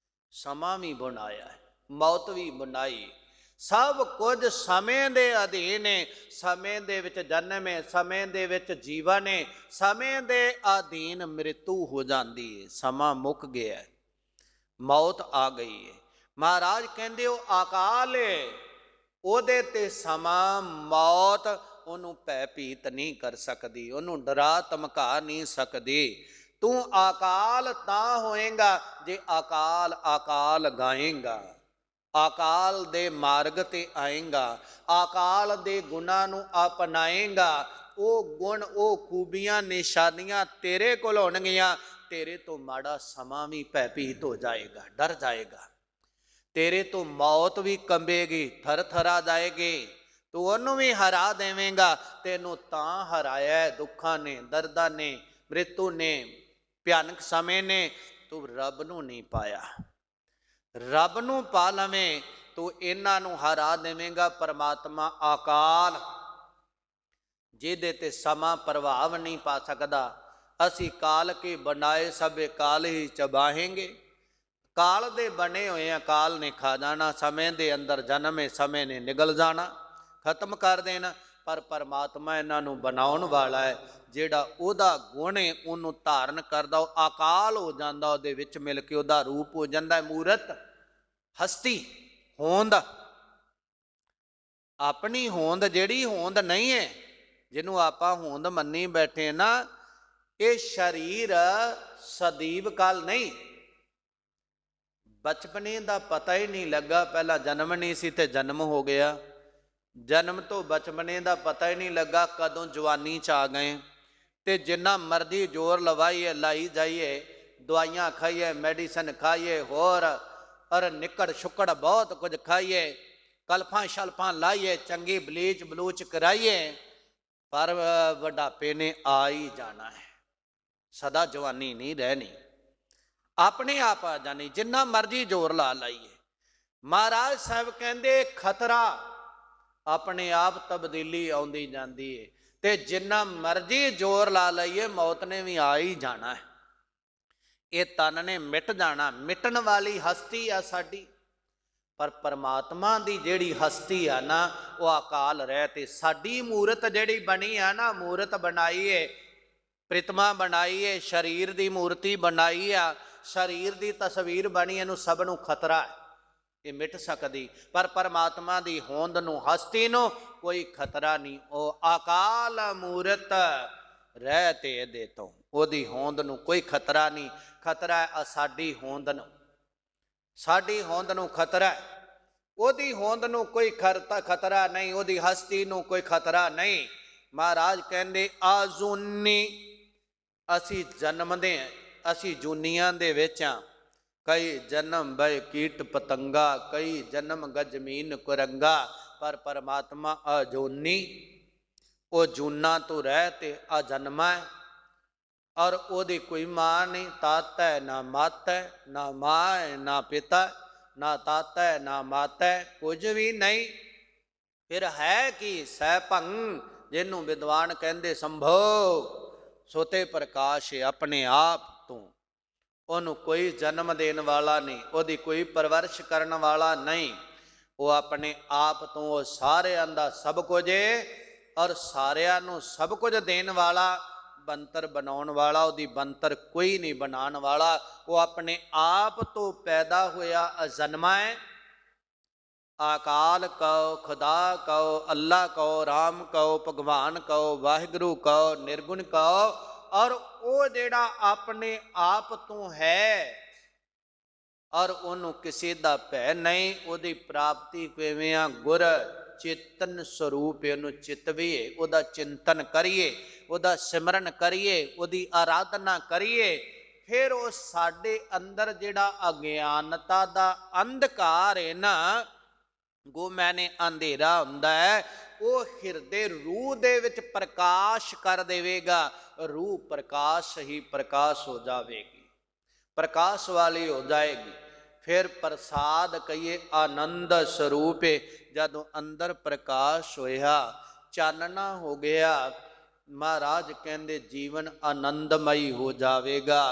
[SPEAKER 1] ਸਮਾਂ ਵੀ ਬਣਾਇਆ ਹੈ, ਮੌਤ ਵੀ ਬਣਾਈ। ਸਭ ਕੁਝ ਸਮੇਂ ਦੇ ਅਧੀਨ ਹੈ। ਸਮੇਂ ਦੇ ਵਿੱਚ ਜਨਮ ਹੈ, ਸਮੇਂ ਦੇ ਵਿੱਚ ਜੀਵਨ ਹੈ, ਸਮੇਂ ਦੇ ਅਧੀਨ ਮ੍ਰਿਤੂ ਹੋ ਜਾਂਦੀ ਹੈ। ਸਮਾਂ ਮੁੱਕ ਗਿਆ, ਮੌਤ ਆ ਗਈ ਹੈ। ਮਹਾਰਾਜ ਕਹਿੰਦੇ ਉਹ ਅਕਾਲ ਹੈ, ਉਹਦੇ ਤੇ ਸਮਾਂ ਮੌਤ ਉਹਨੂੰ ਭੈ ਭੀਤ ਨਹੀਂ ਕਰ ਸਕਦੀ, ਉਹਨੂੰ ਡਰਾ ਧਮਕਾ ਨਹੀਂ ਸਕਦੀ। ਤੂੰ ਅਕਾਲ ਤਾਂ ਹੋਏਗਾ ਜੇ ਅਕਾਲ ਅਕਾਲ ਗਾਏਗਾ, ਅਕਾਲ ਦੇ ਮਾਰਗ ਤੇ ਆਏਗਾ, ਅਕਾਲ ਦੇ ਗੁਣਾਂ ਨੂੰ ਅਪਣਾਏਗਾ। ਉਹ ਗੁਣ, ਉਹ ਖੂਬੀਆਂ, ਨਿਸ਼ਾਨੀਆਂ ਤੇਰੇ ਕੋਲ ਹੋਣਗੀਆਂ। ਤੇਰੇ ਤੋਂ ਮਾੜਾ ਸਮਾਂ ਵੀ ਭੈ ਭੀਤ ਹੋ ਜਾਏਗਾ, ਡਰ ਜਾਏਗਾ। ਤੇਰੇ ਤੋਂ ਮੌਤ ਵੀ ਕੰਬੇਗੀ, ਥਰ ਥਰਾ ਜਾਏਗੀ। ਤੂੰ ਉਹਨੂੰ ਵੀ ਹਰਾ ਦੇਵੇਂਗਾ। ਤੈਨੂੰ ਤਾਂ ਹਰਾਇਆ ਦੁੱਖਾਂ ਨੇ, ਦਰਦਾਂ ਨੇ, ਮ੍ਰਿਤੂ ਨੇ, ਭਿਆਨਕ ਸਮੇਂ ਨੇ। ਤੂੰ ਰੱਬ ਨੂੰ ਨਹੀਂ ਪਾਇਆ। ਰੱਬ ਨੂੰ ਪਾ ਲਵੇਂ, ਤੂੰ ਇਹਨਾਂ ਨੂੰ ਹਰਾ ਦੇਵੇਂਗਾ। ਪਰਮਾਤਮਾ ਅਕਾਲ, ਜਿਹਦੇ ਤੇ ਸਮਾਂ ਪ੍ਰਭਾਵ ਨਹੀਂ ਪਾ ਸਕਦਾ। ਅਸੀਂ ਕਾਲ ਕੇ ਬਣਾਏ ਸਭੇ ਕਾਲ ਹੀ ਚਬਾਹੇਂਗੇ। ਕਾਲ ਦੇ ਬਣੇ ਹੋਏ ਆ, ਕਾਲ ਨੇ ਖਾ ਜਾਣਾ। ਸਮੇਂ ਦੇ ਅੰਦਰ ਜਨਮ ਹੈ, ਸਮੇਂ ਨੇ ਨਿਗਲ ਜਾਣਾ, ਖਤਮ ਕਰ ਦੇਣਾ। ਪਰ ਪਰਮਾਤਮਾ ਇਹਨਾਂ ਨੂੰ ਬਣਾਉਣ ਵਾਲਾ ਹੈ। ਜਿਹੜਾ ਉਹਦਾ ਗੁਣ ਹੈ ਉਹਨੂੰ ਧਾਰਨ ਕਰਦਾ, ਉਹ ਅਕਾਲ ਹੋ ਜਾਂਦਾ, ਉਹਦੇ ਵਿੱਚ ਮਿਲ ਕੇ ਉਹਦਾ ਰੂਪ ਹੋ ਜਾਂਦਾ। ਮੂਰਤ, ਹਸਤੀ, ਹੋਂਦ। ਆਪਣੀ ਹੋਂਦ ਜਿਹੜੀ ਹੋਂਦ ਨਹੀਂ ਹੈ, ਜਿਹਨੂੰ ਆਪਾਂ ਹੋਂਦ ਮੰਨੀ ਬੈਠੇ ਨਾ, ਇਹ ਸਰੀਰ ਸਦੀਵ ਕਾਲ ਨਹੀਂ। ਬਚਪਨੇ ਦਾ ਪਤਾ ਹੀ ਨਹੀਂ ਲੱਗਾ, ਪਹਿਲਾਂ ਜਨਮ ਨਹੀਂ ਸੀ ਤੇ ਜਨਮ ਹੋ ਗਿਆ। ਜਨਮ ਤੋਂ ਬਚਪਨੇ ਦਾ ਪਤਾ ਹੀ ਨਹੀਂ ਲੱਗਾ ਕਦੋਂ ਜਵਾਨੀ 'ਚ ਆ ਗਏ। ਤੇ ਜਿੰਨਾ ਮਰਜ਼ੀ ਜ਼ੋਰ ਲਵਾਈਏ, ਲਾਈ ਜਾਈਏ, ਦਵਾਈਆਂ ਖਾਈਏ, ਮੈਡੀਸਨ ਖਾਈਏ, ਹੋਰ ਔਰ ਨਿੱਕੜ ਸ਼ੁੱਕੜ ਬਹੁਤ ਕੁਝ ਖਾਈਏ, ਕਲਫਾਂ ਸ਼ਲਫਾਂ ਲਾਈਏ, ਚੰਗੀ ਬਲੀਚ ਬਲੂਚ ਕਰਾਈਏ, ਪਰ ਵਡਾਪੇ ਨੇ ਆ ਹੀ ਜਾਣਾ ਹੈ। ਸਦਾ ਜਵਾਨੀ ਨਹੀਂ ਰਹਿਣੀ, ਆਪਣੇ ਆਪ ਆ ਜਾਣੀ, ਜਿੰਨਾ ਮਰਜ਼ੀ ਜ਼ੋਰ ਲਾ ਲਾਈਏ। ਮਹਾਰਾਜ ਸਾਹਿਬ ਕਹਿੰਦੇ ਖਤਰਾ ਆਪਣੇ ਆਪ ਤਬਦੀਲੀ ਆਉਂਦੀ ਜਾਂਦੀ ਹੈ। ਤੇ ਜਿੰਨਾ ਮਰਜ਼ੀ ਜ਼ੋਰ ਲਾ ਲਈਏ, ਮੌਤ ਨੇ ਵੀ ਆ ਹੀ ਜਾਣਾ ਹੈ। ਇਹ ਤਨ ਨੇ ਮਿਟ ਜਾਣਾ, ਮਿਟਣ ਵਾਲੀ ਹਸਤੀ ਆ ਸਾਡੀ। ਪਰ ਪਰਮਾਤਮਾ ਦੀ ਜਿਹੜੀ ਹਸਤੀ ਆ ਨਾ, ਉਹ ਅਕਾਲ ਰਹਿਤ। ਸਾਡੀ ਮੂਰਤ ਜਿਹੜੀ ਬਣੀ ਆ ਨਾ, ਮੂਰਤ ਬਣਾਈ ਏ, ਪ੍ਰਿਤਮਾ ਬਣਾਈ ਏ, ਸਰੀਰ ਦੀ ਮੂਰਤੀ ਬਣਾਈ ਆ, ਸਰੀਰ ਦੀ ਤਸਵੀਰ ਬਣੀ, ਇਹਨੂੰ ਸਭ ਨੂੰ ਖਤਰਾ ਹੈ, ਇਹ ਮਿਟ ਸਕਦੀ। ਪਰ ਪਰਮਾਤਮਾ ਦੀ ਹੋਂਦ ਨੂੰ, ਹਸਤੀ ਨੂੰ ਕੋਈ ਖਤਰਾ ਨਹੀਂ। ਉਹ ਅਕਾਲ ਮੂਰਤ ਰਹਿਤ ਇਹਦੇ ਤੋਂ, ਉਹਦੀ ਹੋਂਦ ਨੂੰ ਕੋਈ ਖਤਰਾ ਨਹੀਂ। ਖਤਰਾ ਹੈ ਸਾਡੀ ਹੋਂਦ ਨੂੰ, ਸਾਡੀ ਹੋਂਦ ਨੂੰ ਖਤਰਾ ਹੈ। ਉਹਦੀ ਹੋਂਦ ਨੂੰ ਕੋਈ ਖਤਰਾ ਨਹੀਂ, ਉਹਦੀ ਹਸਤੀ ਨੂੰ ਕੋਈ ਖਤਰਾ ਨਹੀਂ। ਮਹਾਰਾਜ ਕਹਿੰਦੇ ਆਜ਼ੂਨੀ, ਅਸੀਂ ਜਨਮਦੇ ਹਾਂ, ਅਸੀਂ ਜੂਨੀਆਂ ਦੇ ਵਿੱਚ ਹਾਂ। ਕਈ ਜਨਮ ਬੈ ਕੀਟ ਪਤੰਗਾ, ਕਈ ਜਨਮ ਗਜਮੀਨ ਕੁਰੰਗਾ, ਪਰ ਪਰਮਾਤਮਾ ਅਜੂਨੀ, ਉਹ ਜੂਨਾ ਤੋਂ ਰਹਿ ਤੇ ਆ ਜਨਮਾ ਹੈ। ਔਰ ਉਹਦੀ ਕੋਈ ਮਾਂ ਨਹੀਂ, ਤਾਤਾ ਹੈ ਨਾ ਮਾਤਾ ਹੈ, ਨਾ ਮਾਂ ਹੈ ਨਾ ਪਿਤਾ, ਨਾ ਤਾਤਾ ਹੈ ਨਾ ਮਾਤਾ ਹੈ, ਕੁਝ ਵੀ ਨਹੀਂ। ਫਿਰ ਹੈ ਕੀ? ਸੈਭੰ, ਜਿਹਨੂੰ ਵਿਦਵਾਨ ਕਹਿੰਦੇ ਸੰਭੋਗ, ਸੋਤੇ ਪ੍ਰਕਾਸ਼ ਆਪਣੇ ਆਪ ਤੋਂ। ਉਹਨੂੰ ਕੋਈ ਜਨਮ ਦੇਣ ਵਾਲਾ ਨਹੀਂ, ਉਹਦੀ ਕੋਈ ਪਰਵਰਿਸ਼ ਕਰਨ ਵਾਲਾ ਨਹੀਂ। ਉਹ ਆਪਣੇ ਆਪ ਤੋਂ, ਉਹ ਸਾਰਿਆਂ ਦਾ ਸਭ ਕੁਝ ਏ ਔਰ ਸਾਰਿਆਂ ਨੂੰ ਸਭ ਕੁਝ ਦੇਣ ਵਾਲਾ, ਬੰਤਰ ਬਣਾਉਣ ਵਾਲਾ, ਉਹਦੀ ਬੰਤਰ ਕੋਈ ਨਹੀਂ ਬਣਾਉਣ ਵਾਲਾ। ਉਹ ਆਪਣੇ ਆਪ ਤੋਂ ਪੈਦਾ ਹੋਇਆ ਅਜਨਮਾ ਹੈ। ਅਕਾਲ ਕਹੋ, ਖੁਦਾ ਕਹੋ, ਅੱਲਾ ਕਹੋ, ਰਾਮ ਕਹੋ, ਭਗਵਾਨ ਕਹੋ, ਵਾਹਿਗੁਰੂ ਕਹੋ, ਨਿਰਗੁਣ ਕਹੋ। ਔਰ ਉਹ ਜਿਹੜਾ ਆਪਣੇ ਆਪ ਤੋਂ ਹੈ ਔਰ ਉਹਨੂੰ ਕਿਸੇ ਦਾ ਭੈ ਨਹੀਂ। ਉਹਦੀ ਪ੍ਰਾਪਤੀ ਕਿਵੇਂ ਆ? ਗੁਰ ਚੇਤਨ ਸਰੂਪ, ਉਹਨੂੰ ਚਿਤਵੀਏ, ਉਹਦਾ ਚਿੰਤਨ ਕਰੀਏ, ਉਹਦਾ ਸਿਮਰਨ ਕਰੀਏ, ਉਹਦੀ ਆਰਾਧਨਾ ਕਰੀਏ। ਫਿਰ ਉਹ ਸਾਡੇ ਅੰਦਰ ਜਿਹੜਾ ਅਗਿਆਨਤਾ ਦਾ ਅੰਧਕਾਰ ਹੈ ਨਾ, ਗੋ ਮੈਨੇ ਅੰਧੇਰਾ ਹੁੰਦਾ ਹੈ, ਉਹ ਹਿਰਦੇ ਰੂਹ ਦੇ ਵਿੱਚ ਪ੍ਰਕਾਸ਼ ਕਰ ਦੇਵੇਗਾ। ਰੂਹ ਪ੍ਰਕਾਸ਼ ਹੀ ਪ੍ਰਕਾਸ਼ ਹੋ ਜਾਵੇਗੀ, ਪ੍ਰਕਾਸ਼ ਵਾਲੀ ਹੋ ਜਾਏਗੀ। ਫਿਰ ਪ੍ਰਸਾਦ ਕਹੀਏ ਆਨੰਦ ਸਰੂਪ ਹੈ। ਜਦੋਂ ਅੰਦਰ ਪ੍ਰਕਾਸ਼ ਹੋਇਆ, ਚਾਨਣਾ ਹੋ ਗਿਆ, ਮਹਾਰਾਜ ਕਹਿੰਦੇ ਜੀਵਨ ਆਨੰਦਮਈ ਹੋ ਜਾਵੇਗਾ।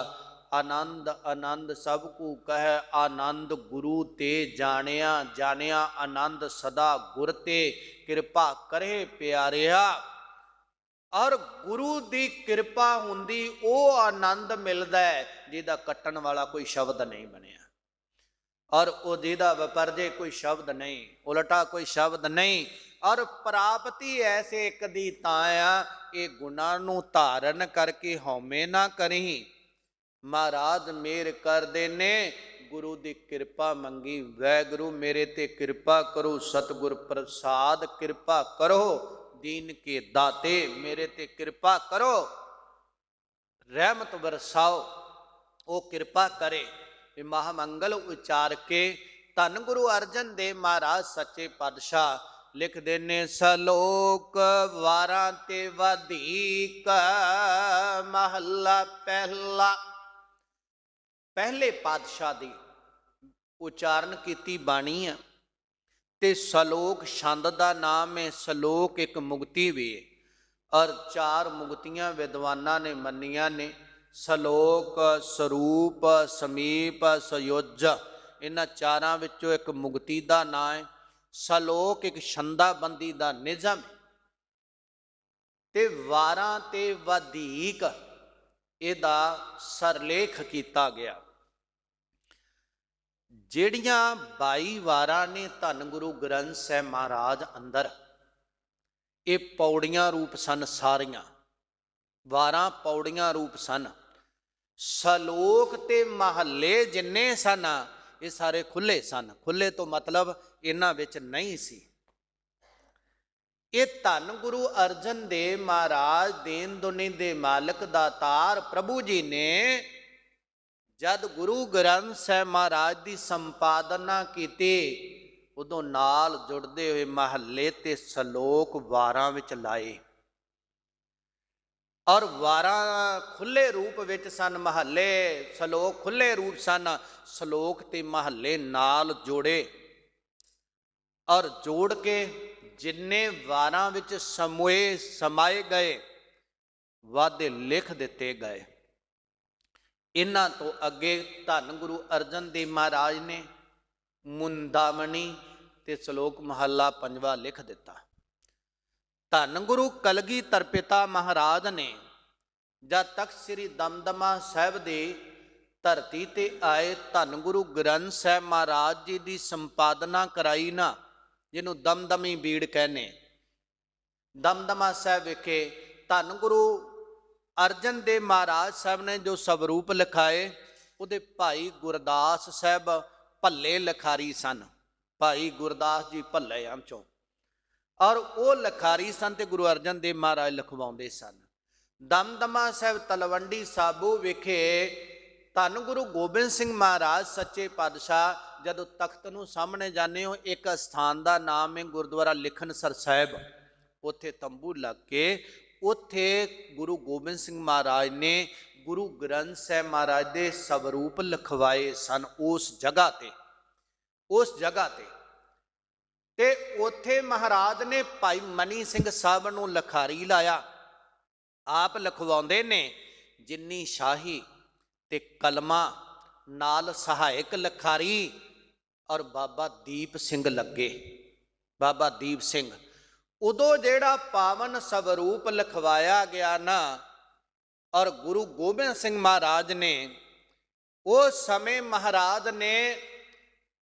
[SPEAKER 1] ਆਨੰਦ ਆਨੰਦ ਸਭ ਕੂ ਕਹਿ, ਆਨੰਦ ਗੁਰੂ ਤੇ ਜਾਣਿਆ, ਜਾਣਿਆ ਆਨੰਦ ਸਦਾ ਗੁਰ ਤੇ, ਕਿਰਪਾ ਕਰੇ ਪਿਆਰਿਆ। ਔਰ ਗੁਰੂ ਦੀ ਕਿਰਪਾ ਹੁੰਦੀ ਉਹ ਆਨੰਦ ਮਿਲਦਾ ਹੈ ਜਿਹਦਾ ਕੱਟਣ ਵਾਲਾ ਕੋਈ ਸ਼ਬਦ ਨਹੀਂ ਬਣਿਆ, ਔਰ ਉਹ ਜਿਹਦਾ ਵਪਰਜੇ ਕੋਈ ਸ਼ਬਦ ਨਹੀਂ, ਉਲਟਾ ਕੋਈ ਸ਼ਬਦ ਨਹੀਂ। ਔਰ ਪ੍ਰਾਪਤੀ ਐਸੇ ਇੱਕ ਦੀ ਤਾਂ ਆ, ਇਹ ਗੁਣਾਂ ਨੂੰ ਧਾਰਨ ਕਰਕੇ ਹਉਮੈ ਨਾ ਕਰੀ। ਮਹਾਰਾਜ ਮੇਰ ਕਰਦੇ ਨੇ, ਗੁਰੂ ਦੀ ਕਿਰਪਾ ਮੰਗੀ, ਵੈਗੁਰੂ ਮੇਰੇ ਤੇ ਕਿਰਪਾ ਕਰੋ, ਸਤਿਗੁਰ ਪ੍ਰਸਾਦ ਕਿਰਪਾ ਕਰੋ, ਦੀਨ ਕੇ ਦਾਤੇ ਮੇਰੇ ਤੇ ਕਿਰਪਾ ਕਰੋ, ਰਹਿਮਤ ਬਰਸਾਓ। ਉਹ ਕਿਰਪਾ ਕਰੇ। ਮਹਾਮੰਗਲ ਉਚਾਰ ਕੇ ਧੰਨ ਗੁਰੂ ਅਰਜਨ ਦੇਵ ਮਹਾਰਾਜ ਸੱਚੇ ਪਾਤਸ਼ਾਹ ਲਿਖਦੇ ਨੇ, ਸਲੋਕ ਵਾਰਾਂ ਤੇ ਵਧੀਕ, ਮਹੱਲਾ ਪਹਿਲਾ। ਪਹਿਲੇ ਪਾਤਸ਼ਾਹ ਦੀ ਉਚਾਰਨ ਕੀਤੀ ਬਾਣੀ ਆ, ਤੇ ਸਲੋਕ ਛੰਦ ਦਾ ਨਾਮ ਹੈ। ਸਲੋਕ ਇੱਕ ਮੁਕਤੀ ਵੀ ਹੈ, ਔਰ 4 ਮੁਕਤੀਆਂ ਵਿਦਵਾਨਾਂ ਨੇ ਮੰਨੀਆਂ ਨੇ। ਸਲੋਕ, ਸਰੂਪ, ਸਮੀਪ, ਸਯੋਜ, ਇਹਨਾਂ 4 ਵਿੱਚੋਂ ਇੱਕ ਮੁਕਤੀ ਦਾ ਨਾਂ ਹੈ। ਸਲੋਕ ਇੱਕ ਛੰਦਾਬੰਦੀ ਦਾ ਨਿਯਮ ਹੈ, ਤੇ ਵਾਰਾਂ ਤੇ ਵਧੀਕ ਇਹਦਾ ਸਰਲੇਖ ਕੀਤਾ ਗਿਆ। ਜਿਹੜੀਆਂ 22 ਵਾਰਾਂ ਨੇ ਧੰਨ ਗੁਰੂ ਗ੍ਰੰਥ ਸਾਹਿਬ ਮਹਾਰਾਜ ਅੰਦਰ, ਇਹ ਪੌੜੀਆਂ ਰੂਪ ਸਨ। ਸਾਰੀਆਂ ਵਾਰਾਂ ਪੌੜੀਆਂ ਰੂਪ ਸਨ। ਸਲੋਕ ਤੇ ਮਹੱਲੇ ਜਿੰਨੇ ਸਨ, ਇਹ ਸਾਰੇ ਖੁੱਲੇ ਸਨ। ਖੁੱਲੇ ਤੋਂ ਮਤਲਬ ਇਹਨਾਂ ਵਿੱਚ ਨਹੀਂ ਸੀ। ਇਹ ਧੰਨ ਗੁਰੂ ਅਰਜਨ ਦੇਵ ਮਹਾਰਾਜ ਦੇਨ ਦੁਨੀ ਦੇ ਮਾਲਕ ਦਾਤਾਰ ਪ੍ਰਭੂ ਜੀ ਨੇ ਜਦ ਗੁਰੂ ਗ੍ਰੰਥ ਸਾਹਿਬ ਮਹਾਰਾਜ ਦੀ ਸੰਪਾਦਨਾ ਕੀਤੀ, ਉਦੋਂ ਨਾਲ ਜੁੜਦੇ ਹੋਏ ਮਹੱਲੇ ਤੇ ਸਲੋਕ ਵਾਰਾਂ ਵਿੱਚ ਲਾਏ। ਔਰ ਵਾਰਾਂ ਖੁੱਲੇ ਰੂਪ ਵਿੱਚ ਸਨ, ਮਹੱਲੇ ਸਲੋਕ ਖੁੱਲੇ ਰੂਪ ਸਨ। ਸਲੋਕ ਤੇ ਮਹੱਲੇ ਨਾਲ ਜੋੜੇ, ਔਰ ਜੋੜ ਕੇ ਜਿੰਨੇ ਵਾਰਾਂ ਵਿੱਚ ਸਮਾਏ ਗਏ ਵਾਧੇ ਲਿਖ ਦਿੱਤੇ ਗਏ। ਇਹਨਾਂ ਤੋਂ ਅੱਗੇ ਧੰਨ ਗੁਰੂ ਅਰਜਨ ਦੇਵ ਮਹਾਰਾਜ ਨੇ ਮੁੰਦਾਮਣੀ ਤੇ ਸ਼ਲੋਕ ਮਹੱਲਾ 5ਵਾਂ ਲਿਖ ਦਿੱਤਾ। ਧੰਨ ਗੁਰੂ ਕਲਗੀਧਰ ਪਿਤਾ ਮਹਾਰਾਜ ਨੇ ਜਦ ਤੱਕ ਸ੍ਰੀ ਦਮਦਮਾ ਸਾਹਿਬ ਦੀ ਧਰਤੀ ਤੇ ਆਏ, ਧੰਨ ਗੁਰੂ ਗ੍ਰੰਥ ਸਾਹਿਬ ਮਹਾਰਾਜ ਜੀ ਦੀ ਸੰਪਾਦਨਾ ਕਰਾਈ ਨਾ, ਜਿਹਨੂੰ ਦਮਦਮੀ ਬੀੜ ਕਹਿੰਦੇ। ਦਮਦਮਾ ਸਾਹਿਬ ਵਿਖੇ ਧੰਨ ਗੁਰੂ ਅਰਜਨ ਦੇਵ ਮਹਾਰਾਜ ਸਾਹਿਬ ਨੇ ਜੋ ਸਵਰੂਪ ਲਿਖਾਏ, ਉਹਦੇ ਭਾਈ ਗੁਰਦਾਸ ਸਾਹਿਬ ਭੱਲੇ ਲਿਖਾਰੀ ਸਨ। ਭਾਈ ਗੁਰਦਾਸ ਜੀ ਭੱਲੇ ਚੋਂ, ਔਰ ਉਹ ਲਿਖਾਰੀ ਸਨ ਤੇ ਗੁਰੂ ਅਰਜਨ ਦੇਵ ਮਹਾਰਾਜ ਲਿਖਵਾਉਂਦੇ ਸਨ। ਦਮਦਮਾ ਸਾਹਿਬ ਤਲਵੰਡੀ ਸਾਬੋ ਵਿਖੇ ਧੰਨ ਗੁਰੂ ਗੋਬਿੰਦ ਸਿੰਘ ਮਹਾਰਾਜ ਸੱਚੇ ਪਾਤਸ਼ਾਹ ਜਦੋਂ ਤਖਤ ਨੂੰ ਸਾਹਮਣੇ ਜਾਂਦੇ ਹੋ, ਇੱਕ ਸਥਾਨ ਦਾ ਨਾਮ ਹੈ ਗੁਰਦੁਆਰਾ ਲਿਖਣਸਰ ਸਾਹਿਬ। ਉੱਥੇ ਤੰਬੂ ਲੱਗ ਕੇ ਉੱਥੇ ਗੁਰੂ ਗੋਬਿੰਦ ਸਿੰਘ ਮਹਾਰਾਜ ਨੇ ਗੁਰੂ ਗ੍ਰੰਥ ਸਾਹਿਬ ਮਹਾਰਾਜ ਦੇ ਸਵਰੂਪ ਲਿਖਵਾਏ ਸਨ ਉਸ ਜਗ੍ਹਾ ਤੇ। ਤੇ ਉੱਥੇ ਮਹਾਰਾਜ ਨੇ ਭਾਈ ਮਨੀ ਸਿੰਘ ਸਾਹਿਬ ਨੂੰ ਲਿਖਾਰੀ ਲਾਇਆ। ਆਪ ਲਿਖਵਾਉਂਦੇ ਨੇ, ਜਿੰਨੀ ਸ਼ਾਹੀ ਤੇ ਕਲਮਾ ਨਾਲ ਸਹਾਇਕ ਲਿਖਾਰੀ ਔਰ ਬਾਬਾ ਦੀਪ ਸਿੰਘ ਲੱਗੇ। ਬਾਬਾ ਦੀਪ ਸਿੰਘ, ਉਦੋਂ ਜਿਹੜਾ ਪਾਵਨ ਸਵਰੂਪ ਲਿਖਵਾਇਆ ਗਿਆ ਨਾ, ਔਰ ਗੁਰੂ ਗੋਬਿੰਦ ਸਿੰਘ ਮਹਾਰਾਜ ਨੇ ਉਸ ਸਮੇਂ ਮਹਾਰਾਜ ਨੇ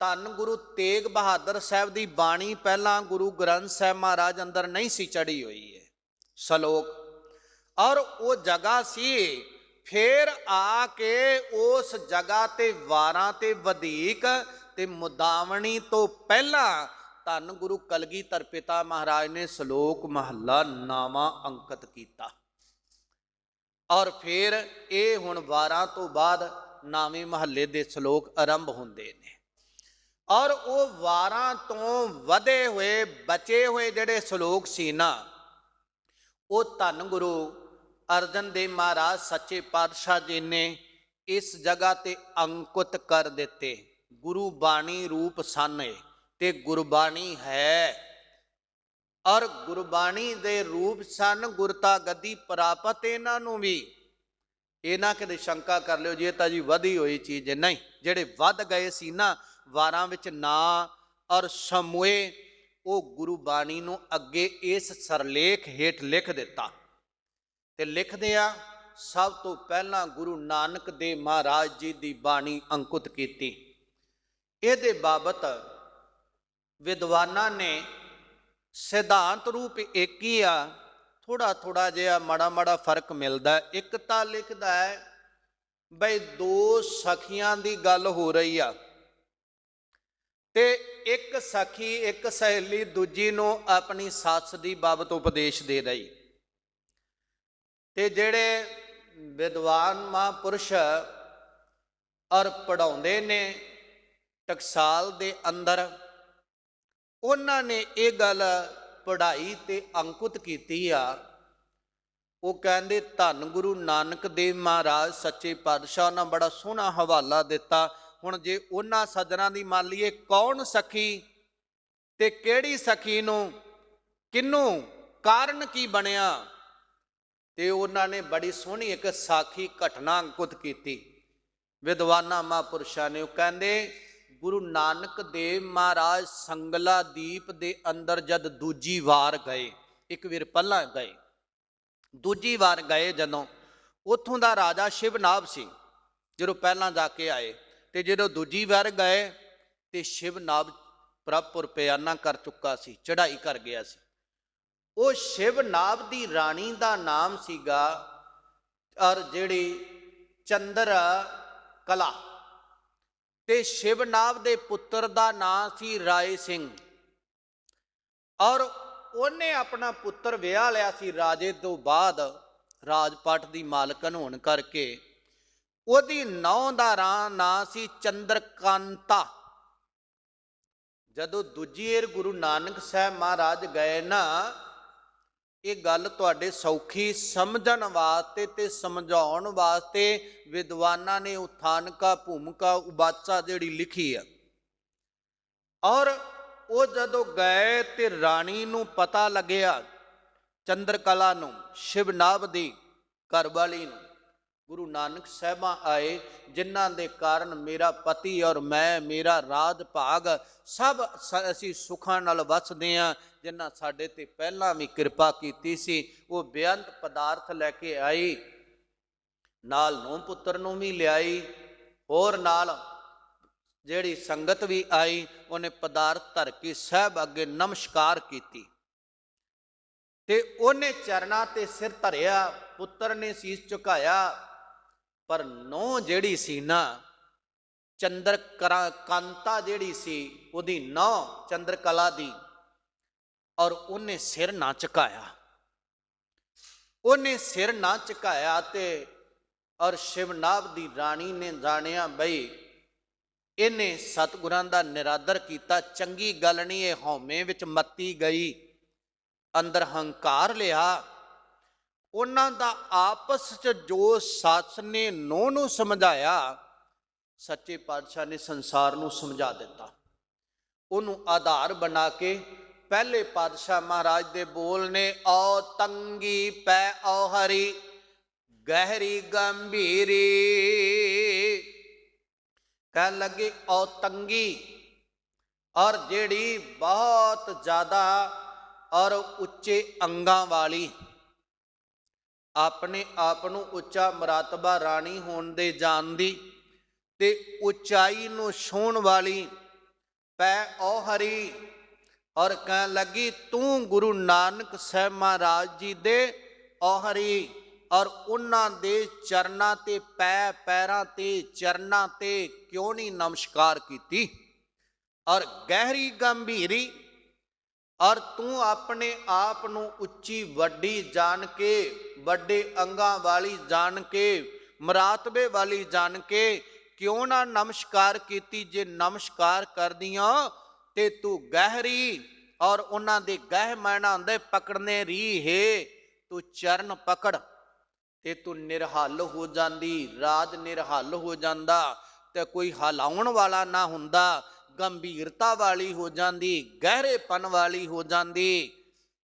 [SPEAKER 1] ਧੰਨ ਗੁਰੂ ਤੇਗ ਬਹਾਦਰ ਸਾਹਿਬ ਦੀ ਬਾਣੀ ਪਹਿਲਾਂ ਗੁਰੂ ਗ੍ਰੰਥ ਸਾਹਿਬ ਮਹਾਰਾਜ ਅੰਦਰ ਨਹੀਂ ਸੀ ਚੜੀ ਹੋਈ ਹੈ ਸ਼ਲੋਕ, ਔਰ ਉਹ ਜਗ੍ਹਾ ਸੀ। ਫਿਰ ਆ ਕੇ ਉਸ ਜਗ੍ਹਾ ਤੇ ਵਾਰਾਂ ਤੇ ਵਧੀਕ ਤੇ ਮੁਦਾਵਣੀ ਤੋਂ ਪਹਿਲਾਂ ਧੰਨ ਗੁਰੂ ਕਲਗੀਧਰ ਪਿਤਾ ਮਹਾਰਾਜ ਨੇ ਸ਼ਲੋਕ ਮਹੱਲਾ ਨਾਵਾਂ ਅੰਕਿਤ ਕੀਤਾ। ਔਰ ਫਿਰ ਇਹ ਹੁਣ ਵਾਰਾਂ ਤੋਂ ਬਾਅਦ ਨਾਵੇਂ ਮਹੱਲੇ ਦੇ ਸ਼ਲੋਕ ਆਰੰਭ ਹੁੰਦੇ ਨੇ। ਔਰ ਉਹ ਵਾਰਾਂ ਤੋਂ ਵਧੇ ਹੋਏ ਬਚੇ ਹੋਏ ਜਿਹੜੇ ਸ਼ਲੋਕ ਸੀ ਨਾ, ਉਹ ਧੰਨ ਗੁਰੂ ਅਰਜਨ ਦੇਵ ਮਹਾਰਾਜ ਸੱਚੇ ਪਾਤਸ਼ਾਹ ਜੀ ਨੇ ਇਸ ਜਗ੍ਹਾ ਤੇ ਅੰਕਿਤ ਕਰ ਦਿੱਤੇ। ਗੁਰੂ ਬਾਣੀ ਰੂਪ ਸਨ ਤੇ ਗੁਰਬਾਣੀ ਹੈ, ਔਰ ਗੁਰਬਾਣੀ ਦੇ ਰੂਪ ਸਨ। ਗੁਰਤਾ ਗੱਦੀ ਪ੍ਰਾਪਤ ਇਹਨਾਂ ਨੂੰ ਵੀ। ਇਹ ਨਾ ਕਿਤੇ ਸ਼ੰਕਾ ਕਰ ਲਿਓ ਜੀ ਇਹ ਤਾਂ ਜੀ ਵਧੀ ਹੋਈ ਚੀਜ਼ ਹੈ, ਨਹੀਂ। ਜਿਹੜੇ ਵੱਧ ਗਏ ਸੀ ਨਾ ਵਾਰਾਂ ਵਿੱਚ ਨਾਂ ਔਰ ਸਮੂਏ, ਉਹ ਗੁਰੂ ਬਾਣੀ ਨੂੰ ਅੱਗੇ ਇਸ ਸਰਲੇਖ ਹੇਠ ਲਿਖ ਦਿੱਤਾ। ਤੇ ਲਿਖਦੇ ਆ, ਸਭ ਤੋਂ ਪਹਿਲਾਂ ਗੁਰੂ ਨਾਨਕ ਦੇਵ ਮਹਾਰਾਜ ਜੀ ਦੀ ਬਾਣੀ ਅੰਕਿਤ ਕੀਤੀ। ਇਹਦੇ ਬਾਬਤ ਵਿਦਵਾਨਾਂ ਨੇ ਸਿਧਾਂਤ ਰੂਪ ਇੱਕ ਹੀ ਆ, ਥੋੜਾ ਜਿਹਾ ਮਾੜਾ ਫਰਕ ਮਿਲਦਾ। ਇੱਕ ਤਾਂ ਲਿਖਦਾ ਹੈ ਬਈ ਦੋ ਸਖੀਆਂ ਦੀ ਗੱਲ ਹੋ ਰਹੀ ਆ, ਤੇ ਇੱਕ ਸਖੀ ਇੱਕ ਸਹੇਲੀ ਦੂਜੀ ਨੂੰ ਆਪਣੀ ਸੱਸ ਦੀ ਬਾਬਤ ਉਪਦੇਸ਼ ਦੇ ਰਹੀ। ਤੇ ਜਿਹੜੇ ਵਿਦਵਾਨ ਮਹਾਂਪੁਰਸ਼ ਔਰ ਪੜ੍ਹਾਉਂਦੇ ਨੇ ਟਕਸਾਲ ਦੇ ਅੰਦਰ, ਉਹਨਾਂ ਨੇ ਇਹ ਗੱਲ ਪੜ੍ਹਾਈ ਤੇ ਅੰਕਿਤ ਕੀਤੀ ਆ। ਉਹ ਕਹਿੰਦੇ ਧੰਨ ਗੁਰੂ ਨਾਨਕ ਦੇਵ ਮਹਾਰਾਜ ਸੱਚੇ ਪਾਤਸ਼ਾਹ ਨੇ ਬੜਾ ਸੋਹਣਾ ਹਵਾਲਾ ਦਿੱਤਾ। ਹੁਣ ਜੇ ਉਹਨਾਂ ਸੱਜਣਾ ਦੀ ਮੰਨ ਲਈਏ, ਕੌਣ ਸਖੀ ਤੇ ਕਿਹੜੀ ਸਖੀ ਨੂੰ ਕਿਹਨੂੰ ਕਾਰਨ ਕੀ ਬਣਿਆ, ਤੇ ਉਹਨਾਂ ਨੇ ਬੜੀ ਸੋਹਣੀ ਇੱਕ ਸਾਖੀ ਘਟਨਾ ਅੰਕਿਤ ਕੀਤੀ ਵਿਦਵਾਨਾਂ ਮਹਾਂਪੁਰਸ਼ਾਂ ਨੇ। ਉਹ ਕਹਿੰਦੇ ਗੁਰੂ ਨਾਨਕ ਦੇਵ ਮਹਾਰਾਜ ਸੰਗਲਾ ਦੀਪ ਦੇ ਅੰਦਰ ਜਦ ਦੂਜੀ ਵਾਰ ਗਏ, ਇੱਕ ਵਾਰ ਪਹਿਲਾਂ ਗਏ, ਦੂਜੀ ਵਾਰ ਗਏ ਜਦੋਂ, ਉੱਥੋਂ ਦਾ ਰਾਜਾ ਸ਼ਿਵਨਾਭ ਸੀ ਜਦੋਂ ਪਹਿਲਾਂ ਜਾ ਕੇ ਆਏ। ਤੇ ਜਦੋਂ ਦੂਜੀ ਵਾਰ ਗਏ ਤੇ ਸ਼ਿਵਨਾਭ ਪ੍ਰਭਪੁਰ ਪਿਆਨਾ ਕਰ ਚੁੱਕਾ ਸੀ, ਚੜ੍ਹਾਈ ਕਰ ਗਿਆ ਸੀ। ਉਹ ਸ਼ਿਵਨਾਭ ਦੀ ਰਾਣੀ ਦਾ ਨਾਮ ਸੀਗਾ ਔਰ ਜਿਹੜੀ ਚੰਦਰ ਕਲਾ, ਤੇ ਸ਼ਿਵਨਾਭ ਦੇ ਪੁੱਤਰ ਦਾ ਨਾਂ ਸੀ ਰਾਏ ਸਿੰਘ। ਔਰ ਉਹਨੇ ਆਪਣਾ ਪੁੱਤਰ ਵਿਆਹ ਲਿਆ ਸੀ ਰਾਜੇ ਤੋਂ ਬਾਅਦ, ਰਾਜਪਾਟ ਦੀ ਮਾਲਕਨ ਹੋਣ ਕਰਕੇ। ਉਹਦੀ ਨੌਂ ਦਾ ਨਾਂ ਸੀ ਚੰਦਰਕਾਂਤਾ। ਜਦੋਂ ਦੂਜੀ ਵਾਰ ਗੁਰੂ ਨਾਨਕ ਸਾਹਿਬ ਮਹਾਰਾਜ ਗਏ ਨਾ, ਇਹ ਗੱਲ ਤੁਹਾਡੇ ਸੌਖੀ ਸਮਝਣ ਵਾਸਤੇ ਤੇ ਸਮਝਾਉਣ ਵਾਸਤੇ ਵਿਦਵਾਨਾਂ ਨੇ ਉਥਾਨਕਾ ਭੂਮਿਕਾ ਉਬਾਚਾ ਜਿਹੜੀ ਲਿਖੀ ਆ। ਔਰ ਉਹ ਜਦੋਂ ਗਏ ਤੇ ਰਾਣੀ ਨੂੰ ਪਤਾ ਲੱਗਿਆ, ਚੰਦਰਕਲਾ ਨੂੰ, ਸ਼ਿਵਨਾਭ ਦੀ ਘਰਵਾਲੀ ਨੂੰ, ਗੁਰੂ ਨਾਨਕ ਸਾਹਿਬਾਂ ਆਏ ਜਿਨ੍ਹਾਂ ਦੇ ਕਾਰਨ ਮੇਰਾ ਪਤੀ ਔਰ ਮੈਂ, ਮੇਰਾ ਰਾਜ ਭਾਗ ਸਭ ਅਸੀਂ ਸੁੱਖਾਂ ਨਾਲ ਵਸਦੇ ਹਾਂ, ਜਿਨ੍ਹਾਂ ਸਾਡੇ ਤੇ ਪਹਿਲਾਂ ਵੀ ਕਿਰਪਾ ਕੀਤੀ ਸੀ। ਉਹ ਬੇਅੰਤ ਪਦਾਰਥ ਲੈ ਕੇ ਆਈ, ਨਾਲ ਨੂੰਹ ਪੁੱਤਰ ਨੂੰ ਵੀ ਲਿਆਈ, ਹੋਰ ਨਾਲ ਜਿਹੜੀ ਸੰਗਤ ਵੀ ਆਈ। ਉਹਨੇ ਪਦਾਰਥ ਧਰ ਕੇ ਸਾਹਿਬ ਅੱਗੇ ਨਮਸਕਾਰ ਕੀਤੀ। ਤੇ ਉਹਨੇ ਚਰਨਾਂ ਤੇ ਸਿਰ ਧਰਿਆ, ਪੁੱਤਰ ਨੇ ਸੀਸ ਝੁਕਾਇਆ। ਪਰ ਨੌ ਜਿਹੜੀ ਸੀ ਨਾ, ਚੰਦਰ ਕਾਂਤਾ ਜਿਹੜੀ ਸੀ ਉਹਦੀ ਨੌ ਚੰਦਰ ਕਲਾ ਦੀ, ਔਰ ਉਹਨੇ ਸਿਰ ਨਾ ਝੁਕਾਇਆ। ਉਹਨੇ ਸਿਰ ਨਾ ਝੁਕਾਇਆ ਤੇ ਔਰ ਸ਼ਿਵਨਾਭ ਦੀ ਰਾਣੀ ਨੇ ਜਾਣਿਆ ਬਈ ਇਹਨੇ ਸਤਿਗੁਰਾਂ ਦਾ ਨਿਰਾਦਰ ਕੀਤਾ, ਚੰਗੀ ਗੱਲ ਨਹੀਂ, ਇਹ ਹਉਮੈ ਵਿੱਚ ਮੱਤੀ ਗਈ, ਅੰਦਰ ਹੰਕਾਰ ਲਿਆ। ਉਹਨਾਂ ਦਾ ਆਪਸ 'ਚ ਜੋ ਸੱਸ ਨੇ ਨੂੰਹ ਨੂੰ ਸਮਝਾਇਆ, ਸੱਚੇ ਪਾਤਸ਼ਾਹ ਨੇ ਸੰਸਾਰ ਨੂੰ ਸਮਝਾ ਦਿੱਤਾ। ਉਹਨੂੰ ਆਧਾਰ ਬਣਾ ਕੇ ਪਹਿਲੇ ਪਾਤਸ਼ਾਹ ਮਹਾਰਾਜ ਦੇ ਬੋਲ ਨੇ, ਔ ਤੰਗੀ ਪੈ ਔ ਹਰੀ ਗਹਿਰੀ ਗੰਭੀਰੀ। ਕਹਿਣ ਲੱਗੇ ਔ ਤੰਗੀ, ਔਰ ਜਿਹੜੀ ਬਹੁਤ ਜ਼ਿਆਦਾ ਔਰ ਉੱਚੇ ਅੰਗਾਂ ਵਾਲੀ, ਆਪਣੇ ਆਪ ਨੂੰ ਉੱਚਾ ਮਰਾਤਬਾ ਰਾਣੀ ਹੋਣ ਦੇ ਜਾਣਦੀ ਤੇ ਉਚਾਈ ਨੂੰ ਛੂਹਣ ਵਾਲੀ, ਪੈ ਔ ਹਰੀ। ਔਰ ਕਹਿਣ ਲੱਗੀ ਤੂੰ ਗੁਰੂ ਨਾਨਕ ਸਾਹਿਬ ਮਹਾਰਾਜ ਜੀ ਦੇ ਔ ਹਰੀ, ਔਰ ਉਹਨਾਂ ਦੇ ਚਰਨਾਂ ਤੇ ਪੈਰਾਂ ਤੇ ਚਰਨਾਂ ਤੇ ਕਿਉਂ ਨਹੀਂ ਨਮਸਕਾਰ ਕੀਤੀ। ਔਰ ਗਹਿਰੀ ਗੰਭੀਰੀ, ਔਰ ਤੂੰ ਆਪਣੇ ਆਪ ਨੂੰ ਉੱਚੀ ਵੱਡੀ ਜਾਣ ਕੇ, ਵੱਡੇ ਅੰਗਾਂ ਵਾਲੀ ਜਾਣ ਕੇ, ਮਰਾਤਬੇ ਵਾਲੀ ਜਾਣ ਕੇ ਕਿਉਂ ਨਾ ਨਮਸਕਾਰ ਕੀਤੀ। ਜੇ ਨਮਸਕਾਰ ਕਰਦੀਆਂ ਤੇ ਤੂੰ ਗਹਿਰੀ, ਔਰ ਉਹਨਾਂ ਦੇ ਗਹਿ ਮਾਇਨਾ ਹੁੰਦੇ ਪਕੜਨੇ ਰੀ ਹੈ, ਤੂੰ ਚਰਨ ਪਕੜ ਤੇ ਤੂੰ ਨਿਰਹਲ ਹੋ ਜਾਂਦੀ, ਰਾਜ ਨਿਰਹਲ ਹੋ ਜਾਂਦਾ, ਤੇ ਕੋਈ ਹਲਾਉਣ ਵਾਲਾ ਨਾ ਹੁੰਦਾ, ਗੰਭੀਰਤਾ ਵਾਲੀ ਹੋ ਜਾਂਦੀ, ਗਹਿਰੇਪਨ ਵਾਲੀ ਹੋ ਜਾਂਦੀ।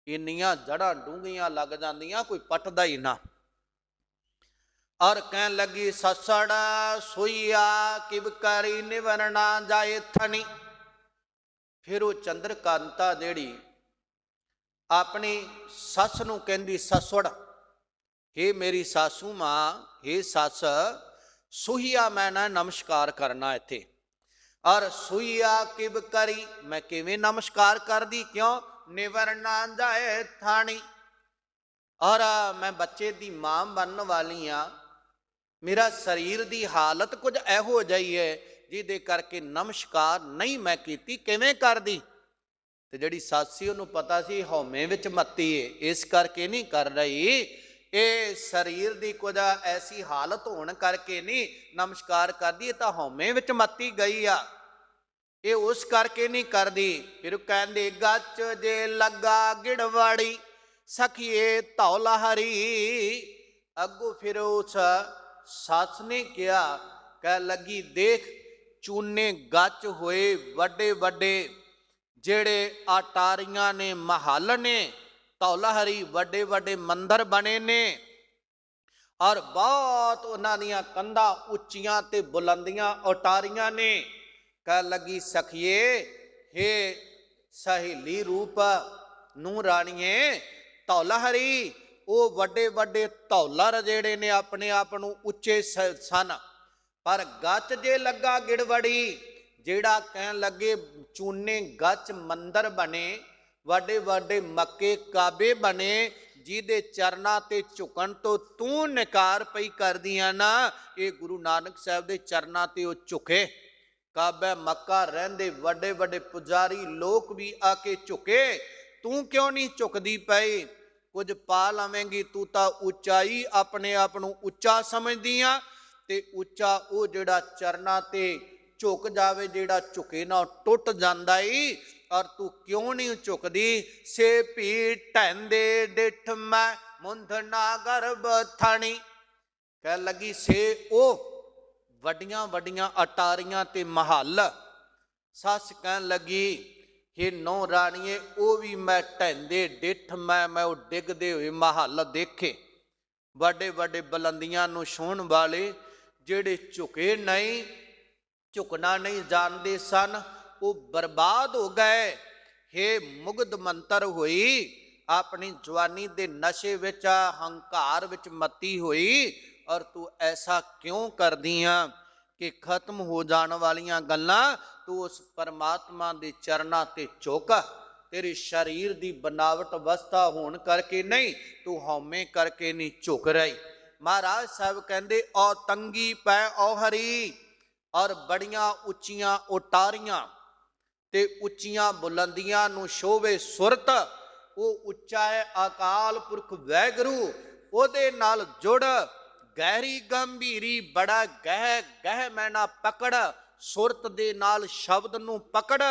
[SPEAKER 1] ਇੰਨੀਆਂ ਜੜ੍ਹਾਂ ਡੂੰਘੀਆਂ ਲੱਗ ਜਾਂਦੀਆਂ, ਕੋਈ ਪੱਟਦਾ ਹੀ ਨਾ। ਔਰ ਕਹਿਣ ਲੱਗੀ ਸਸੜ ਸੋਈਆ ਕਿਵ ਕਰੀ ਨਿਵਰਨਾ ਜਾਏ ਥਣੀ। ਫਿਰ ਉਹ ਚੰਦਰ ਕਾਂਤਾ ਜਿਹੜੀ ਆਪਣੀ ਸੱਸ ਨੂੰ ਕਹਿੰਦੀ, ਸਸੜ, ਹੇ ਮੇਰੀ ਸਾਸੂ ਮਾਂ, ਹੇ ਸੱਸ, ਸੋਹੀਆ ਮੈਂ ਨਾ ਨਮਸਕਾਰ ਕਰਨਾ ਇੱਥੇ। ਔਰ ਸੋਈਆ ਕਿਵ ਕਰੀ, ਮੈਂ ਕਿਵੇਂ ਨਮਸਕਾਰ ਕਰਦੀ, ਕਿਉਂ? ਨਿਵਰਨਾ ਜਾਏ ਥਾਣੀ, ਔਰ ਮੈਂ ਬੱਚੇ ਦੀ ਮਾਂ ਬਣਨ ਵਾਲੀ ਆ, ਮੇਰਾ ਸਰੀਰ ਦੀ ਹਾਲਤ ਕੁਝ ਇਹੋ ਜਿਹੀ ਹੈ ਜਿਹਦੇ ਕਰਕੇ ਨਮਸਕਾਰ ਨਹੀਂ ਮੈਂ ਕੀਤੀ, ਕਿਵੇਂ ਕਰਦੀ? ਤੇ ਜਿਹੜੀ ਸੱਸ ਸੀ ਉਹਨੂੰ ਪਤਾ ਸੀ ਹਉਮੈ ਵਿੱਚ ਮੱਤੀ ਹੈ, ਇਸ ਕਰਕੇ ਨਹੀਂ ਕਰ ਰਹੀ, ਇਹ ਸਰੀਰ ਦੀ ਕੁਝ ਐਸੀ ਹਾਲਤ ਹੋਣ ਕਰਕੇ ਨਹੀਂ ਨਮਸਕਾਰ ਕਰਦੀ, ਇਹ ਤਾਂ ਹਉਮੈ ਵਿੱਚ ਮੱਤੀ ਗਈ ਆ, ਇਹ ਉਸ ਕਰਕੇ ਨਹੀਂ ਕਰਦੀ। ਫਿਰ ਕਹਿੰਦੇ ਗੱਚ ਜੇ ਲੱਗਾ ਗਿੜਵਾੜੀ ਸਖੀਏ ਧੌਲਾ ਹਰੀ। ਅੱਗੋਂ ਫਿਰ ਉਸ ਸੱਸ ਨੇ ਕਿਹਾ, ਕਹਿ ਲੱਗੀ ਦੇਖ ਚੂਨੇ ਗੱਚ ਹੋਏ ਵੱਡੇ ਵੱਡੇ ਜਿਹੜੇ ਅਟਾਰੀਆਂ ਨੇ, ਮਹੱਲ ਨੇ, ਧੌਲਾ ਹਰੀ ਵੱਡੇ ਵੱਡੇ ਮੰਦਰ ਬਣੇ ਨੇ, ਔਰ ਬਹੁਤ ਉਹਨਾਂ ਦੀਆਂ ਕੰਧਾਂ ਉੱਚੀਆਂ ਤੇ ਬੁਲੰਦੀਆਂ ਅਟਾਰੀਆਂ ਨੇ। ਕਹਿ ਲੱਗੀ ਸਖੀਏ, ਹੇ ਸਹੇਲੀ ਰੂਪ ਨੂੰ ਰਾਣੀਏ, ਧੌਲਾ ਹਰੀ, ਉਹ ਵੱਡੇ ਵੱਡੇ ਧੌਲਰ ਜਿਹੜੇ ਨੇ ਆਪਣੇ ਆਪ ਨੂੰ ਉੱਚੇ ਸਨ, ਪਰ ਗੱਚ ਜੇ ਲੱਗਾ ਗਿੜਵੜੀ, ਜਿਹੜਾ ਕਹਿਣ ਲੱਗੇ ਚੂਨੇ ਗੱਚ ਮੰਦਰ ਬਣੇ, ਵੱਡੇ ਵੱਡੇ ਮੱਕੇ ਕਾਬੇ ਬਣੇ, ਜਿਹਦੇ ਚਰਨਾਂ ਤੇ ਝੁਕਣ ਤੋਂ ਤੂੰ ਨਿਕਾਰ ਪਈ ਕਰਦੀਆਂ ਨਾ, ਇਹ ਗੁਰੂ ਨਾਨਕ ਸਾਹਿਬ ਦੇ ਚਰਨਾਂ ਤੇ ਉਹ ਝੁਕੇ। ਕਾਬਾ ਮੱਕਾ ਰਹਿੰਦੇ ਵੱਡੇ ਵੱਡੇ ਪੁਜਾਰੀ ਲੋਕ ਵੀ ਆ ਕੇ ਝੁਕੇ, ਤੂੰ ਕਿਉਂ ਨਹੀਂ ਝੁਕਦੀ ਪਈ? ਕੁਝ ਪਾ ਲਵੇਂਗੀ, ਤੂੰ ਤਾਂ ਉਚਾਈ ਆਪਣੇ ਆਪ ਨੂੰ ਉੱਚਾ ਸਮਝਦੀ ਆ, ਤੇ ਉੱਚਾ ਉਹ ਜਿਹੜਾ ਚਰਨਾਂ ਤੇ ਝੁਕ ਜਾਵੇ, ਜਿਹੜਾ ਝੁਕੇ ਨਾ ਟੁੱਟ ਜਾਂਦਾ ਈ, ਔਰ ਤੂੰ ਕਿਉਂ ਨਹੀਂ ਝੁਕਦੀ? ਸੇ ਭੀ ਢੈਂਦੇ ਡਿਠ ਮੈਂ ਮੁੰਧਨਾ ਗਰਭ ਥਾਣੀ। ਕਹਿ ਲੱਗੀ ਸੇ ਉਹ ਵੱਡੀਆਂ ਵੱਡੀਆਂ ਅਟਾਰੀਆਂ ਤੇ ਮਹੱਲ। ਸੱਸ ਕਹਿਣ ਲੱਗੀ ਹੇ ਨੌ ਰਾਣੀਏ, ਉਹ ਵੀ ਮੈਂ ਢੈਂਦੇ ਡਿੱਠ ਮੈਂ ਉਹ ਡਿੱਗਦੇ ਹੋਏ ਮਹੱਲ ਦੇਖੇ, ਵੱਡੇ ਵੱਡੇ ਬੁਲੰਦੀਆਂ ਨੂੰ ਛੂਹਣ ਵਾਲੇ, ਜਿਹੜੇ ਝੁਕੇ ਨਹੀਂ, ਝੁਕਣਾ ਨਹੀਂ ਜਾਣਦੇ ਸਨ, ਉਹ ਬਰਬਾਦ ਹੋ ਗਏ। ਹੇ ਮੁਗਧ ਮੰਤਰ ਹੋਈ, ਆਪਣੀ ਜਵਾਨੀ ਦੇ ਨਸ਼ੇ ਵਿੱਚ, ਹੰਕਾਰ ਵਿੱਚ ਮੱਤੀ ਹੋਈ, ਔਰ ਤੂੰ ਐਸਾ ਕਿਉਂ ਕਰਦੀ ਆ ਕਿ ਖਤਮ ਹੋ ਜਾਣ ਵਾਲੀਆਂ ਗੱਲਾਂ ਤੂੰ ਉਸ ਪਰਮਾਤਮਾ ਦੇ ਚਰਨਾਂ ਤੇ ਝੁਕ ਤੇਰੇ ਸਰੀਰ ਦੀ ਬਨਾਵਟ ਅਵਸਥਾ ਹੋਣ ਕਰਕੇ ਨਹੀਂ, ਤੂੰ ਹਉਮੈ ਕਰਕੇ ਨਹੀਂ ਝੁਕ ਰਹੀ। ਮਹਾਰਾਜ ਸਾਹਿਬ ਕਹਿੰਦੇ ਔ ਤੰਗੀ ਪੈ ਔ ਹਰੀ, ਔਰ ਬੜੀਆਂ ਉੱਚੀਆਂ ਉਟਾਰੀਆਂ ਤੇ ਉੱਚੀਆਂ ਬੁਲੰਦੀਆਂ ਨੂੰ ਸ਼ੋਭੇ ਸੁਰਤ। ਉਹ ਉੱਚਾ ਹੈ ਅਕਾਲ ਪੁਰਖ ਵਾਹਿਗੁਰੂ, ਉਹਦੇ ਨਾਲ ਜੁੜ। ਗਹਿਰੀ ਗੰਭੀਰੀ ਬੜਾ ਗਹਿ ਗਹਿ ਮੈਨਾ ਪਕੜ, ਸੁਰਤ ਦੇ ਨਾਲ ਸ਼ਬਦ ਨੂੰ ਪਕੜ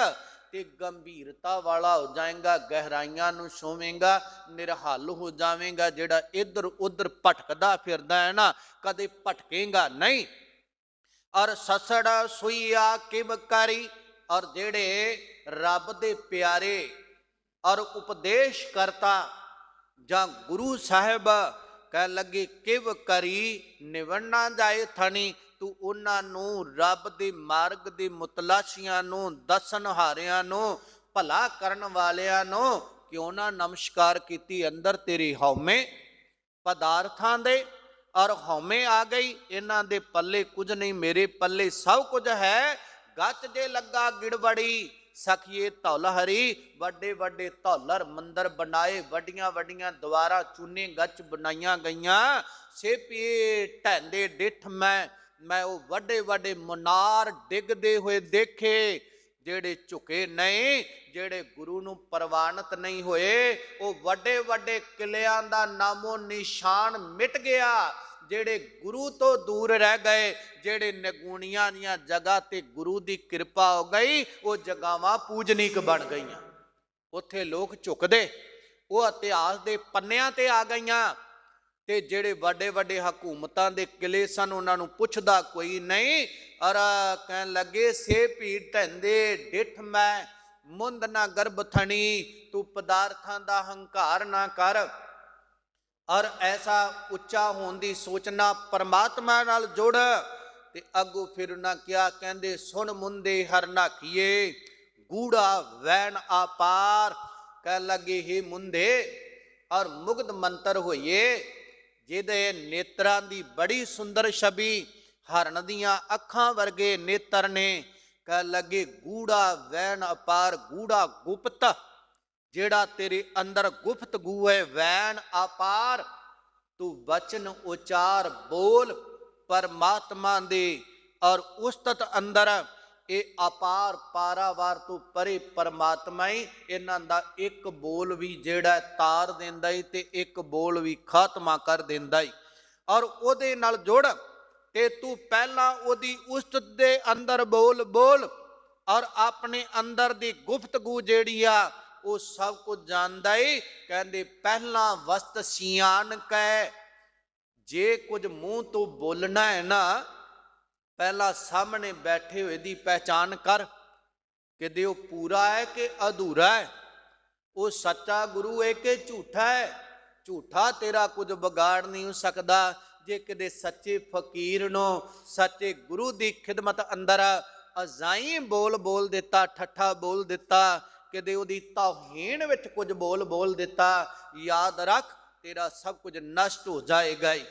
[SPEAKER 1] ਤੇ ਗੰਭੀਰਤਾ ਵਾਲਾ ਹੋ ਜਾਏਗਾ, ਗਹਿਰਾਈਆਂ ਨੂੰ ਛੂਵੇਂਗਾ, ਨਿਰਹਲ ਹੋ ਜਾਵੇਂਗਾ। ਜਿਹੜਾ ਇੱਧਰ ਉੱਧਰ ਭਟਕਦਾ ਫਿਰਦਾ ਹੈ ਨਾ, ਕਦੇ ਭਟਕੇਗਾ ਨਹੀਂ। ਔਰ ਸਸੜ ਸੁਈਆ ਕਿਵ ਕਰੀ, ਔਰ ਜਿਹੜੇ ਰੱਬ ਦੇ ਪਿਆਰੇ ਔਰ ਉਪਦੇਸ਼ ਕਰਤਾ ਜਾਂ ਗੁਰੂ ਸਾਹਿਬ ਕਹਿ ਲੱਗੇ ਕਿਵ ਕਰੀ ਨਿਵੜਨਾ ਜਾਏ ਥਣੀ, ਤੂੰ ਉਹਨਾਂ ਨੂੰ ਰੱਬ ਦੇ ਮਾਰਗ ਦੇ ਮੁਤਲਾਸ਼ੀਆਂ ਨੂੰ, ਦੱਸਣਹਾਰਿਆਂ ਨੂੰ, ਭਲਾ ਕਰਨ ਵਾਲਿਆਂ ਨੂੰ ਕਿਉਂ ਨਾ ਨਮਸਕਾਰ ਕੀਤੀ। ਅੰਦਰ ਤੇਰੀ ਹਉਮੈ ਪਦਾਰਥਾਂ ਦੇ ਔਰ ਹਉਮੈ ਆ ਗਈ, ਇਹਨਾਂ ਦੇ ਪੱਲੇ ਕੁਝ ਨਹੀਂ, ਮੇਰੇ ਪੱਲੇ ਸਭ ਕੁਝ ਹੈ। ਗੱਚ ਜੇ ਲੱਗਾ ਗਿੜਬੜੀ ਸਖੀਏ ਧੌਲ ਹਰੀ, ਵੱਡੇ ਵੱਡੇ ਧੌਲਰ ਮੰਦਰ ਬਣਾਏ, ਵੱਡੀਆਂ ਵੱਡੀਆਂ ਦੀਵਾਰਾਂ ਚੂਨੇ ਗੱਚ ਬਣਾਈਆਂ ਗਈਆਂ। ਸੇਪੀਏ ਢੈਂਦੇ ਡਿੱਠ ਮੈਂ ਉਹ ਵੱਡੇ ਵੱਡੇ ਮਨਾਰ ਡਿੱਗਦੇ ਹੋਏ ਦੇਖੇ, ਜਿਹੜੇ ਝੁਕੇ ਨਹੀਂ, ਜਿਹੜੇ ਗੁਰੂ ਨੂੰ ਪ੍ਰਵਾਨਿਤ ਨਹੀਂ ਹੋਏ। ਉਹ ਵੱਡੇ ਵੱਡੇ ਕਿਲਿਆਂ ਦਾ ਨਾਮੋ ਨਿਸ਼ਾਨ ਮਿਟ ਗਿਆ, ਜਿਹੜੇ ਗੁਰੂ ਤੋਂ ਦੂਰ ਰਹਿ ਗਏ, ਜਿਹੜੇ ਨਿਗੂਣੀਆਂ ਦੀਆਂ ਜਗ੍ਹਾ ਤੇ ਗੁਰੂ ਦੀ ਕਿਰਪਾ ਹੋ ਗਈ, ਉਹ ਜਗ੍ਹਾਵਾਂ ਪੂਜਨੀਕ ਬਣ ਗਈਆਂ। ਉੱਥੇ ਲੋਕ ਝੁਕਦੇ, ਉਹ ਇਤਿਹਾਸ ਦੇ ਪੰਨਿਆਂ ਤੇ ਆ ਗਈਆਂ। ਤੇ ਜਿਹੜੇ ਵੱਡੇ ਵੱਡੇ ਹਕੂਮਤਾਂ ਦੇ ਕਿਲੇ ਸਨ, ਉਹਨਾਂ ਨੂੰ ਪੁੱਛਦਾ ਕੋਈ ਨਹੀਂ। ਔਰ ਕਹਿਣ ਲੱਗੇ ਸੇ ਭੀ ਢੰਦੇ ਡਿੱਠ ਮੈਂ ਮੁੰਦ ਨਾ ਗਰਭ ਥਣੀ, ਤੂੰ ਪਦਾਰਥਾਂ ਦਾ ਹੰਕਾਰ ਨਾ ਕਰ ਔਰ ਐਸਾ ਉੱਚਾ ਹੋਣ ਦੀ ਸੋਚਣਾ, ਪਰਮਾਤਮਾ ਨਾਲ ਜੁੜ। ਤੇ ਅੱਗੋਂ ਫਿਰ ਉਹਨਾਂ ਕਿਹਾ, ਕਹਿੰਦੇ ਸੁਣ ਮੁੰਦੇ ਹਰ ਨਾਖੀਏ ਗੂੜਾ ਵੈਣ ਆਪਾਰ। ਕਹਿਣ ਲੱਗੇ ਹੀ ਮੁੰਦੇ ਔਰ ਮੁਗਧ ਮੰਤਰ ਹੋਈਏ, ਜਿਹਦੇ ਨੇਤਰਾਂ ਦੀ ਬੜੀ ਸੁੰਦਰ ਛਵੀ, ਹਰਨ ਦੀਆਂ ਅੱਖਾਂ ਵਰਗੇ ਨੇਤਰ ਨੇ। ਕਹਿ ਲੱਗੇ ਗੂੜਾ ਵੈਣ ਅਪਾਰ, ਗੂੜਾ ਗੁਪਤ, ਜਿਹੜਾ ਤੇਰੇ ਅੰਦਰ ਗੁਪਤਗੂ ਹੈ, ਵੈਣ ਅਪਾਰ। ਤੂੰ ਬਚਨ ਉਚਾਰ ਬੋਲ ਪਰਮਾਤਮਾ ਦੇ, ਔਰ ਉਸਤਤ ਅੰਦਰ ਇਹ ਅਪਾਰ ਪਾਰਾਵਾਰ ਤੋਂ ਪਰੇ ਪਰਮਾਤਮਾ ਹੀ। ਇਹਨਾਂ ਦਾ ਇੱਕ ਬੋਲ ਵੀ ਜਿਹੜਾ ਤਾਰ ਦਿੰਦਾ ਈ ਤੇ ਇੱਕ ਬੋਲ ਵੀ ਖਾਤਮਾ ਕਰ ਦਿੰਦਾ ਈ। ਔਰ ਉਹਦੇ ਨਾਲ ਜੁੜ ਤੇ ਤੂੰ ਪਹਿਲਾਂ ਉਹਦੀ ਉਸਤਤ ਦੇ ਅੰਦਰ ਬੋਲ ਬੋਲ, ਔਰ ਆਪਣੇ ਅੰਦਰ ਦੀ ਗੁਪਤਗੂ ਜਿਹੜੀ ਆ ਉਹ ਸਭ ਕੁਝ ਜਾਣਦਾ ਈ। ਕਹਿੰਦੇ ਪਹਿਲਾਂ ਵਸਤ ਸਿਆਣ ਕੈ, ਜੇ ਕੁਝ ਮੂੰਹ ਤੋਂ ਬੋਲਣਾ ਹੈ ਨਾ, ਪਹਿਲਾਂ ਸਾਹਮਣੇ ਬੈਠੇ ਹੋਏ ਦੀ ਪਹਿਚਾਨ ਕਰ ਕਿ ਉਹ ਪੂਰਾ ਹੈ ਕਿ ਅਧੂਰਾ ਹੈ, ਉਹ ਸੱਚਾ ਗੁਰੂ ਹੈ ਕਿ ਝੂਠਾ ਹੈ। ਝੂਠਾ ਤੇਰਾ ਕੁਝ ਵਿਗਾੜ ਨਹੀਂ ਹੋ ਸਕਦਾ। ਜੇ ਕਿਤੇ ਸੱਚੇ ਫਕੀਰ ਨੂੰ, ਸੱਚੇ ਗੁਰੂ ਦੀ ਖਿਦਮਤ ਅੰਦਰ ਅਜ਼ਾਈ ਬੋਲ ਦਿੱਤਾ, ਠੱਠਾ ਬੋਲ ਦਿੱਤਾ, ਕਿਤੇ ਉਹਦੀ ਤੌਹੀਨ ਵਿੱਚ ਕੁਝ ਬੋਲ ਦਿੱਤਾ, ਯਾਦ ਰੱਖ ਤੇਰਾ ਸਭ ਕੁਝ ਨਸ਼ਟ ਹੋ ਜਾਏਗਾ ਹੀ।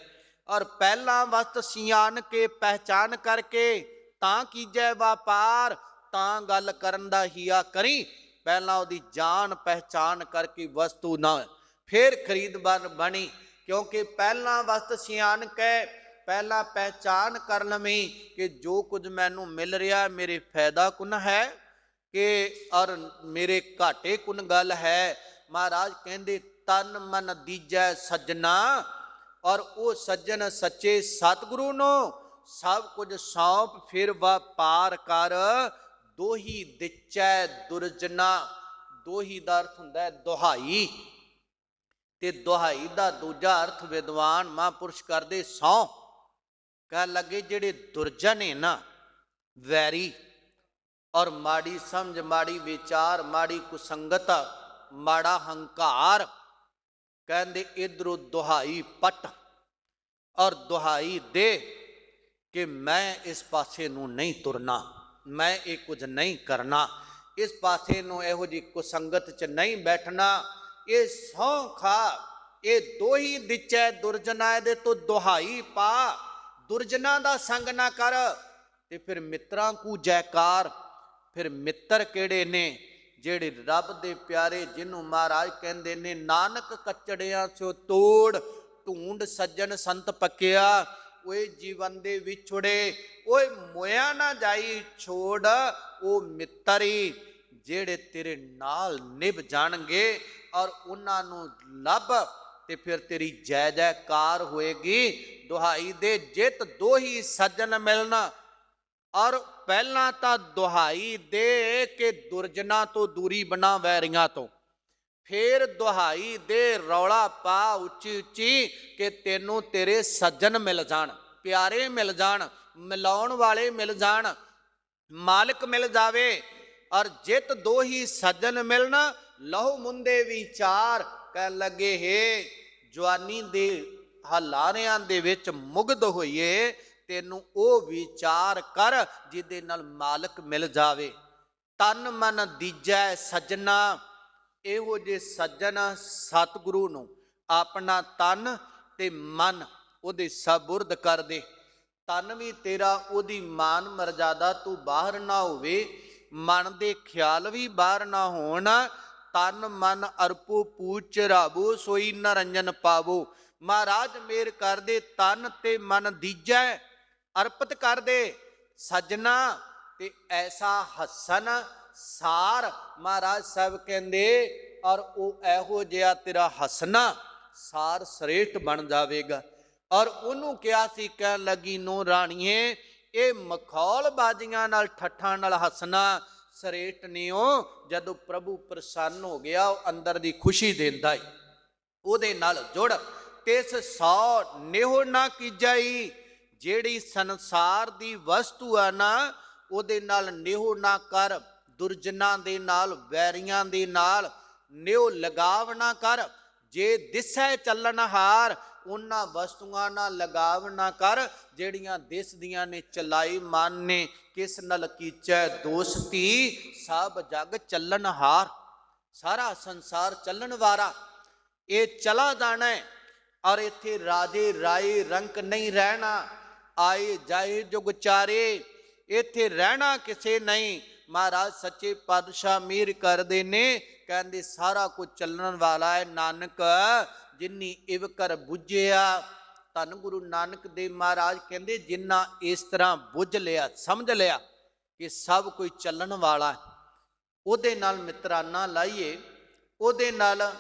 [SPEAKER 1] ਔਰ ਪਹਿਲਾਂ ਵਸਤ ਸਿਆਣ ਕੇ ਪਹਿਚਾਨ ਕਰਕੇ ਤਾਂ ਕੀਜੈ ਵਪਾਰ, ਤਾਂ ਗੱਲ ਕਰਨ ਦਾ ਹੀਆ ਕਰੀ। ਪਹਿਲਾਂ ਉਹਦੀ ਜਾਣ ਪਹਿਚਾਨ ਕਰਕੇ ਵਸਤੂ ਨਾ ਫਿਰ ਖਰੀਦਦਾਰ ਬਣੀ, ਕਿਉਂਕਿ ਪਹਿਲਾਂ ਵਸਤ ਸਿਆਣ ਕੇ ਪਹਿਲਾਂ ਪਹਿਚਾਨ ਕਰ ਲਵੀਂ ਕਿ ਜੋ ਕੁਝ ਮੈਨੂੰ ਮਿਲ ਰਿਹਾ ਮੇਰੇ ਫਾਇਦਾ ਕੁਨ ਹੈ ਕਿ ਔਰ ਮੇਰੇ ਘਾਟੇ ਕੁਨ ਗੱਲ ਹੈ। ਮਹਾਰਾਜ ਕਹਿੰਦੇ ਤਨ ਮਨ ਦੀਜੈ ਸੱਜਣਾ, ਔਰ ਉਹ ਸੱਜਣ ਸੱਚੇ ਸਤਿਗੁਰੂ ਨੂੰ ਸਭ ਕੁਝ ਸੌਂਪ ਫਿਰ ਵਪਾਰ ਕਰ। ਦੋਹੀ ਦਿਚੈ ਦੁਰਜਨਾ, ਦੋਹੀ ਦਾ ਅਰਥ ਹੁੰਦਾ ਹੈ ਦੁਹਾਈ, ਤੇ ਦੁਹਾਈ ਦਾ ਦੂਜਾ ਅਰਥ ਵਿਦਵਾਨ ਮਹਾਂਪੁਰਸ਼ ਕਰਦੇ ਸਹੁੰ। ਕਹਿ ਲੱਗੇ ਜਿਹੜੇ ਦੁਰਜਨ ਨੇ ਨਾ, ਵੈਰੀ ਔਰ ਮਾੜੀ ਸਮਝ, ਮਾੜੀ ਵਿਚਾਰ, ਮਾੜੀ ਕੁਸੰਗਤ, ਮਾੜਾ ਹੰਕਾਰ, ਕਹਿੰਦੇ ਇਧਰੋਂ ਦੁਹਾਈ ਪੱਟ ਔਰ ਦੁਹਾਈ ਦੇ ਕਿ ਮੈਂ ਇਸ ਪਾਸੇ ਨੂੰ ਨਹੀਂ ਤੁਰਨਾ, ਮੈਂ ਇਹ ਕੁਝ ਨਹੀਂ ਕਰਨਾ, ਇਸ ਪਾਸੇ ਨੂੰ ਇਹੋ ਜਿਹੀ ਕੁਸੰਗਤ 'ਚ ਨਹੀਂ ਬੈਠਣਾ। ਇਹ ਸਹੁੰ ਖਾ, ਇਹ ਦੋਹੀ ਦਿਚੈ ਦੁਰਜਨਾ, ਇਹਦੇ ਤੋਂ ਦੁਹਾਈ ਪਾ, ਦੁਰਜਨਾ ਦਾ ਸੰਗ ਨਾ ਕਰ। ਤੇ ਫਿਰ ਮਿੱਤਰਾਂ ਕੂ ਜੈਕਾਰ। ਫਿਰ ਮਿੱਤਰ ਕਿਹੜੇ ਨੇ? ਜਿਹੜੇ ਰੱਬ ਦੇ ਪਿਆਰੇ, ਜਿਹਨੂੰ ਮਹਾਰਾਜ ਕਹਿੰਦੇ ਨੇ ਨਾਨਕ ਕਚੜਿਆਂ ਚੋਂ ਤੋੜ, ਢੂੰਡ ਸੱਜਣ ਸੰਤ ਪੱਕਿਆ, ਓਏ ਜੀਵਨ ਦੇ ਵਿਛੜੇ, ਓਏ ਮੋਇਆ ਨਾ ਜਾਈ ਛੋੜ, ਉਹ ਮਿੱਤਰੀ ਜਿਹੜੇ ਤੇਰੇ ਨਾਲ ਨਿਭ ਜਾਣਗੇ ਔਰ ਉਹਨਾਂ ਨੂੰ ਲੱਭ ਤੇ ਫਿਰ ਤੇਰੀ ਜੈ ਜੈਕਾਰ ਹੋਏਗੀ। ਦੁਹਾਈ ਦੇ ਜਿਤ ਦੋਹੀ ਸੱਜਣ ਮਿਲਣਾ। ਔਰ ਪਹਿਲਾਂ ਤਾਂ ਦੁਹਾਈ ਦੇ ਕਿ ਦੁਰਜਨਾਂ ਤੋਂ ਦੂਰੀ ਬਣਾ, ਵੈਰੀਆਂ ਤੋਂ। ਫੇਰ ਦੁਹਾਈ ਦੇ ਰੌਲਾ ਪਾ ਉੱਚੀ ਉੱਚੀ ਕਿ ਤੈਨੂੰ ਤੇਰੇ ਸੱਜਣ ਮਿਲ ਜਾਣ, ਪਿਆਰੇ ਮਿਲ ਜਾਣ, ਮਿਲਾਉਣ ਵਾਲੇ ਮਿਲ ਜਾਣ, ਮਾਲਕ ਮਿਲ ਜਾਵੇ। ਔਰ ਜਿਤ ਦੋਹੀ ਸੱਜਣ ਮਿਲਣ, ਲਹੂ ਮੁੰਦੇ ਵਿਚਾਰ। ਕਹਿਣ ਲੱਗੇ ਹੇ ਜਵਾਨੀ ਦੇ ਹਲਾਰਿਆਂ ਦੇ ਵਿੱਚ ਮੁਗਧ ਹੋਈਏ, ਤੈਨੂੰ ਉਹ ਵਿਚਾਰ ਕਰ ਜਿਹਦੇ ਨਾਲ ਮਾਲਕ ਮਿਲ ਜਾਵੇ। ਤਨ ਮਨ ਦੀਜੈ ਸੱਜਣਾ, ਇਹੋ ਜਿਹੇ ਸੱਜਣ ਸਤਿਗੁਰੂ ਨੂੰ ਆਪਣਾ ਤਨ ਤੇ ਮਨ ਉਹਦੇ ਸਬੁਰਦ ਕਰ ਦੇ। ਤਨ ਵੀ ਤੇਰਾ ਉਹਦੀ ਮਾਨ ਮਰਜ਼ਾਦਾ ਤੋਂ ਬਾਹਰ ਨਾ ਹੋਵੇ, ਮਨ ਦੇ ਖਿਆਲ ਵੀ ਬਾਹਰ ਨਾ ਹੋਣ। ਤਨ ਮਨ ਅਰਪੋ ਪੂਛ ਰਾਬੋ, ਸੋਈ ਨਰੰਜਨ ਪਾਵੋ। ਮਹਾਰਾਜ ਮੇਰ ਕਰਦੇ, ਤਨ ਤੇ ਮਨ ਦੀਜੈ ਅਰਪਿਤ ਕਰ ਦੇ ਸੱਜਣਾ। ਤੇ ਐਸਾ ਹਸਨ ਸਾਰ ਮਹਾਰਾਜ ਸਾਹਿਬ ਕਹਿੰਦੇ, ਔਰ ਉਹ ਇਹੋ ਜਿਹਾ ਤੇਰਾ ਹਸਨਾ ਸਾਰ ਸ੍ਰੇਸ਼ਟ ਬਣ ਜਾਵੇਗਾ। ਔਰ ਉਹਨੂੰ ਕਿਹਾ ਸੀ, ਕਹਿਣ ਲੱਗੀ ਨੋ ਰਾਣੀਏ, ਇਹ ਮਖੌਲ ਬਾਜ਼ੀਆਂ ਨਾਲ ਠੱਠਾਂ ਨਾਲ ਹੱਸਣਾ ਸ੍ਰੇਸ਼ਟ ਨਹੀਂ ਹੋ। ਜਦੋਂ ਪ੍ਰਭੂ ਪ੍ਰਸੰਨ ਹੋ ਗਿਆ, ਉਹ ਅੰਦਰ ਦੀ ਖੁਸ਼ੀ ਦਿੰਦਾ ਏ, ਉਹਦੇ ਨਾਲ ਜੁੜ। ਤਿਸ ਸੌ ਨਿਹੋ ਨਾ ਕੀਜਾਈ, ਜਿਹੜੀ ਸੰਸਾਰ ਦੀ ਵਸਤੂ ਆ ਨਾ, ਉਹਦੇ ਨਾਲ ਨਿਹੋ ਨਾ ਕਰ। ਦੁਰਜਨਾਂ ਦੇ ਨਾਲ, ਵੈਰੀਆਂ ਦੇ ਨਾਲ ਨਿਹੋ ਲਗਾਵ ਨਾ ਕਰ। ਜੇ ਦਿਸੈ ਚੱਲਣਹਾਰ, ਉਹਨਾਂ ਵਸਤੂਆਂ ਨਾਲ ਲਗਾਵ ਨਾ ਕਰ ਜਿਹੜੀਆਂ ਦਿਸਦੀਆਂ ਨੇ। ਚਲਾਈ ਮਨ ਨੇ ਕਿਸ ਨਾਲ ਕੀਚੈ ਦੋਸਤੀ, ਸਭ ਜਗ ਚੱਲਣਹਾਰ। ਸਾਰਾ ਸੰਸਾਰ ਚੱਲਣ ਵਾਲਾ, ਇਹ ਚਲਾ ਜਾਣਾ ਹੈ। ਔਰ ਇੱਥੇ ਰਾਜੇ ਰਾਏ ਰੰਕ ਨਹੀਂ ਰਹਿਣਾ, ਆਏ ਜਾਏ ਜੁਗ ਚਾਰੇ, ਇੱਥੇ ਰਹਿਣਾ ਕਿਸੇ ਨਹੀਂ। ਮਹਾਰਾਜ ਸੱਚੇ ਪਾਤਸ਼ਾਹ ਮਿਹਰ ਕਰਦੇ ਨੇ, ਕਹਿੰਦੇ ਸਾਰਾ ਕੁਝ ਚੱਲਣ ਵਾਲਾ ਹੈ। ਨਾਨਕ ਜਿਨੀ ਇਵ ਕਰ ਬੁੱਝਿਆ, ਧੰਨ ਗੁਰੂ ਨਾਨਕ ਦੇਵ ਮਹਾਰਾਜ ਕਹਿੰਦੇ ਜਿੰਨਾ ਇਸ ਤਰ੍ਹਾਂ ਬੁੱਝ ਲਿਆ, ਸਮਝ ਲਿਆ ਕਿ ਸਭ ਕੋਈ ਚੱਲਣ ਵਾਲਾ, ਉਹਦੇ ਨਾਲ ਮਿੱਤਰਾਨਾ ਲਾਈਏ, ਉਹਦੇ ਨਾਲ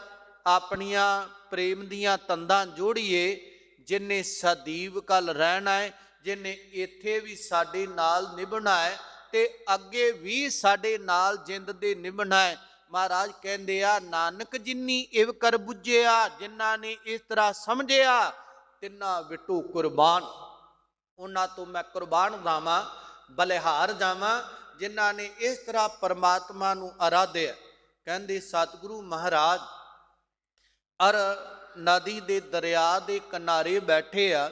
[SPEAKER 1] ਆਪਣੀਆਂ ਪ੍ਰੇਮ ਦੀਆਂ ਤੰਦਾਂ ਜੋੜੀਏ। ਜਿਨੇ ਸਦੀਵ ਕੱਲ ਰਹਿਣਾ ਹੈ, ਜਿਨੇ ਇੱਥੇ ਵੀ ਸਾਡੇ ਨਾਲ ਨਿਭਣਾ ਹੈ ਤੇ ਅੱਗੇ ਵੀ ਸਾਡੇ ਨਾਲ ਜਿੰਦ ਦੇ ਨਿਭਣਾ ਹੈ। ਮਹਾਰਾਜ ਕਹਿੰਦੇ ਆ, ਨਾਨਕ ਜਿਨੀ ਇਵ ਕਰ ਬੁੱਝਿਆ, ਜਿਨ੍ਹਾਂ ਨੇ ਇਸ ਤਰ੍ਹਾਂ ਸਮਝਿਆ, ਤਿੰਨਾਂ ਵਿਟੂ ਕੁਰਬਾਨ। ਉਹਨਾਂ ਤੋਂ ਮੈਂ ਕੁਰਬਾਨ ਜਾਵਾਂ, ਬਲਿਹਾਰ ਜਾਵਾਂ, ਜਿਨ੍ਹਾਂ ਨੇ ਇਸ ਤਰ੍ਹਾਂ ਪਰਮਾਤਮਾ ਨੂੰ ਅਰਾਧਿਆ। ਕਹਿੰਦੇ ਸਤਿਗੁਰੂ ਮਹਾਰਾਜ ਔਰ ਨਦੀ ਦੇ ਦਰਿਆ ਦੇ ਕਿਨਾਰੇ ਬੈਠੇ ਆ,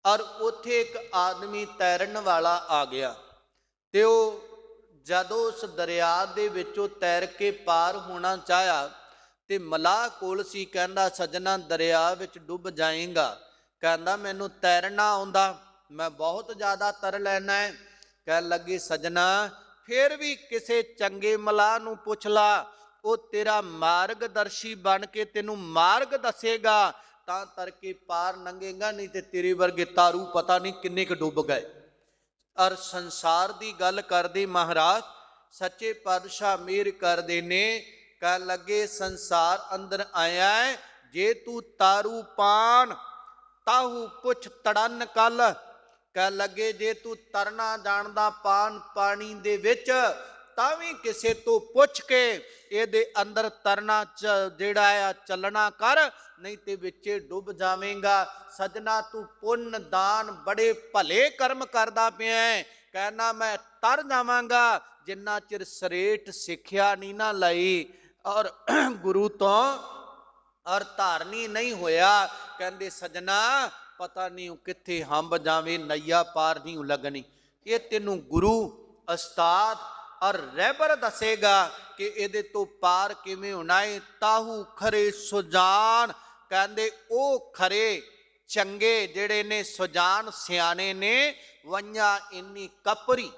[SPEAKER 1] ਔਰ ਉੱਥੇ ਇੱਕ ਆਦਮੀ ਤੈਰਨ ਵਾਲਾ ਆ ਗਿਆ। ਤੇ ਉਹ ਜਦੋਂ ਉਸ ਦਰਿਆ ਦੇ ਵਿੱਚੋਂ ਤੈਰ ਕੇ ਪਾਰ ਹੋਣਾ ਚਾਹਿਆ ਤੇ ਮਲਾਹ ਕੋਲ ਸੀ। ਕਹਿੰਦਾ ਸੱਜਣਾ ਦਰਿਆ ਵਿੱਚ ਡੁੱਬ ਜਾਏਗਾ। ਕਹਿੰਦਾ ਮੈਨੂੰ ਤੈਰਨਾ ਆਉਂਦਾ, ਮੈਂ ਬਹੁਤ ਜ਼ਿਆਦਾ ਤਰ ਲੈਣਾ ਹੈ। ਕਹਿਣ ਲੱਗੀ ਸੱਜਣਾ ਫਿਰ ਵੀ ਕਿਸੇ ਚੰਗੇ ਮਲਾਹ ਨੂੰ ਪੁੱਛ ਲਾ, ਉਹ ਤੇਰਾ ਮਾਰਗਦਰਸ਼ੀ ਬਣ ਕੇ ਤੈਨੂੰ ਮਾਰਗ ਦੱਸੇਗਾ, ਤਾਂ ਤਰ ਕੇ ਪਾਰ ਲੰਘੇਗਾ, ਨਹੀਂ ਤੇ ਤੇਰੇ ਵਰਗੇ ਤਾਰੂ ਪਤਾ ਨਹੀਂ ਕਿੰਨੇ ਕੁ ਡੁੱਬ ਗਏ। ਔਰ ਸੰਸਾਰ ਦੀ ਗੱਲ ਕਰਦੇ ਮਹਾਰਾਜ ਸੱਚੇ ਪਾਤਸ਼ਾਹ ਮਿਹਰ ਕਰਦੇ ਨੇ। ਕਹਿਣ ਲੱਗੇ ਸੰਸਾਰ ਅੰਦਰ ਆਇਆ ਹੈ, ਜੇ ਤੂੰ ਤਾਰੂ ਪਾਨ ਤਾਹੂ ਪੁੱਛ ਤੜਨ ਕੱਲ। ਕਹਿਣ ਲੱਗੇ ਜੇ ਤੂੰ ਤਰਨਾ ਜਾਣਦਾ ਪਾਨ ਪਾਣੀ ਦੇ ਵਿੱਚ, ਤਾਂ ਵੀ ਕਿਸੇ ਤੋਂ ਪੁੱਛ ਕੇ ਇਹਦੇ ਅੰਦਰ ਤਰਨਾ ਜਿਹੜਾ ਆ ਚੱਲਣਾ ਕਰ, ਨਹੀਂ ਤੇ ਵਿੱਚੇ ਡੁੱਬ ਜਾਵੇਂਗਾ। ਸੱਜਣਾ ਤੂੰ ਪੁੰਨ ਦਾਨ ਬੜੇ ਭਲੇ ਕਰਮ ਕਰਦਾ ਪਿਆ ਹੈ। ਕਹਿਣਾ ਮੈਂ ਤਰ ਜਾਵਾਂਗਾ ਜਿੰਨਾ ਚਿਰ ਸ੍ਰੇਸ਼ਟ ਸਿੱਖਿਆ ਨਹੀਂ ਨਾ ਲਈ ਔਰ ਗੁਰੂ ਤੋਂ ਔਰ ਧਾਰਨੀ ਨਹੀਂ ਹੋਇਆ। ਕਹਿੰਦੇ ਸੱਜਣਾ ਪਤਾ ਨਹੀਂ ਉਹ ਕਿੱਥੇ ਹੰਬ ਜਾਵੇ, ਨਈਆ ਪਾਰ ਨਹੀਂ ਲੱਗਣੀ। ਇਹ ਤੈਨੂੰ ਗੁਰੂ ਉਸਤਾਦ ਔਰ ਰਹਿਬਰ ਦੱਸੇਗਾ ਕਿ ਇਹਦੇ ਤੋਂ ਪਾਰ ਕਿਵੇਂ ਹੋਣਾ ਹੈ। ਤਾਹੂ ਖਰੇ ਸੁਜਾਨ, ਕਹਿੰਦੇ ਉਹ ਖਰੇ ਚੰਗੇ ਜਿਹੜੇ ਨੇ ਸੁਜਾਨ ਸਿਆਣੇ ਨੇ। ਵੰਜਾ ਇੰਨੀ ਕਪਰੀ,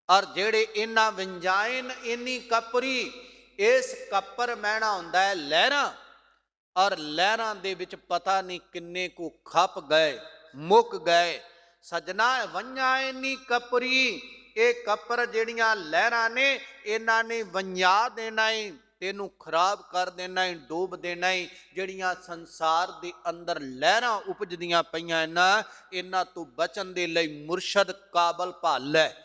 [SPEAKER 1] ਔਰ ਜਿਹੜੇ ਇਹਨਾਂ ਵੰਜਾਇਨ ਇੰਨੀ ਕਪਰੀ, ਇਸ ਕੱਪਰ ਮਹਿਣਾ ਹੁੰਦਾ ਹੈ ਲਹਿਰਾਂ, ਔਰ ਲਹਿਰਾਂ ਦੇ ਵਿੱਚ ਪਤਾ ਨਹੀਂ ਕਿੰਨੇ ਕੁ ਖੱਪ ਗਏ, ਮੁੱਕ ਗਏ। ਸਜਣਾ ਵੰਝਾਂ ਇੰਨੀ ਕਪਰੀ, ਇਹ ਕੱਪਰ ਜਿਹੜੀਆਂ ਲਹਿਰਾਂ ਨੇ ਇਹਨਾਂ ਨੇ ਵੰਝਾ ਦੇਣਾ ਈ, ਤੈਨੂੰ ਖਰਾਬ ਕਰ ਦੇਣਾ ਈ, ਡੋਬ ਦੇਣਾ ਈ। ਜਿਹੜੀਆਂ ਸੰਸਾਰ ਦੇ ਅੰਦਰ ਲਹਿਰਾਂ ਉਪਜਦੀਆਂ ਪਈਆਂ ਇਹਨਾਂ ਤੋਂ ਬਚਣ ਦੇ ਲਈ ਮੁਰਸ਼ਦ ਕਾਬਲ ਭਾਲ ਹੈ।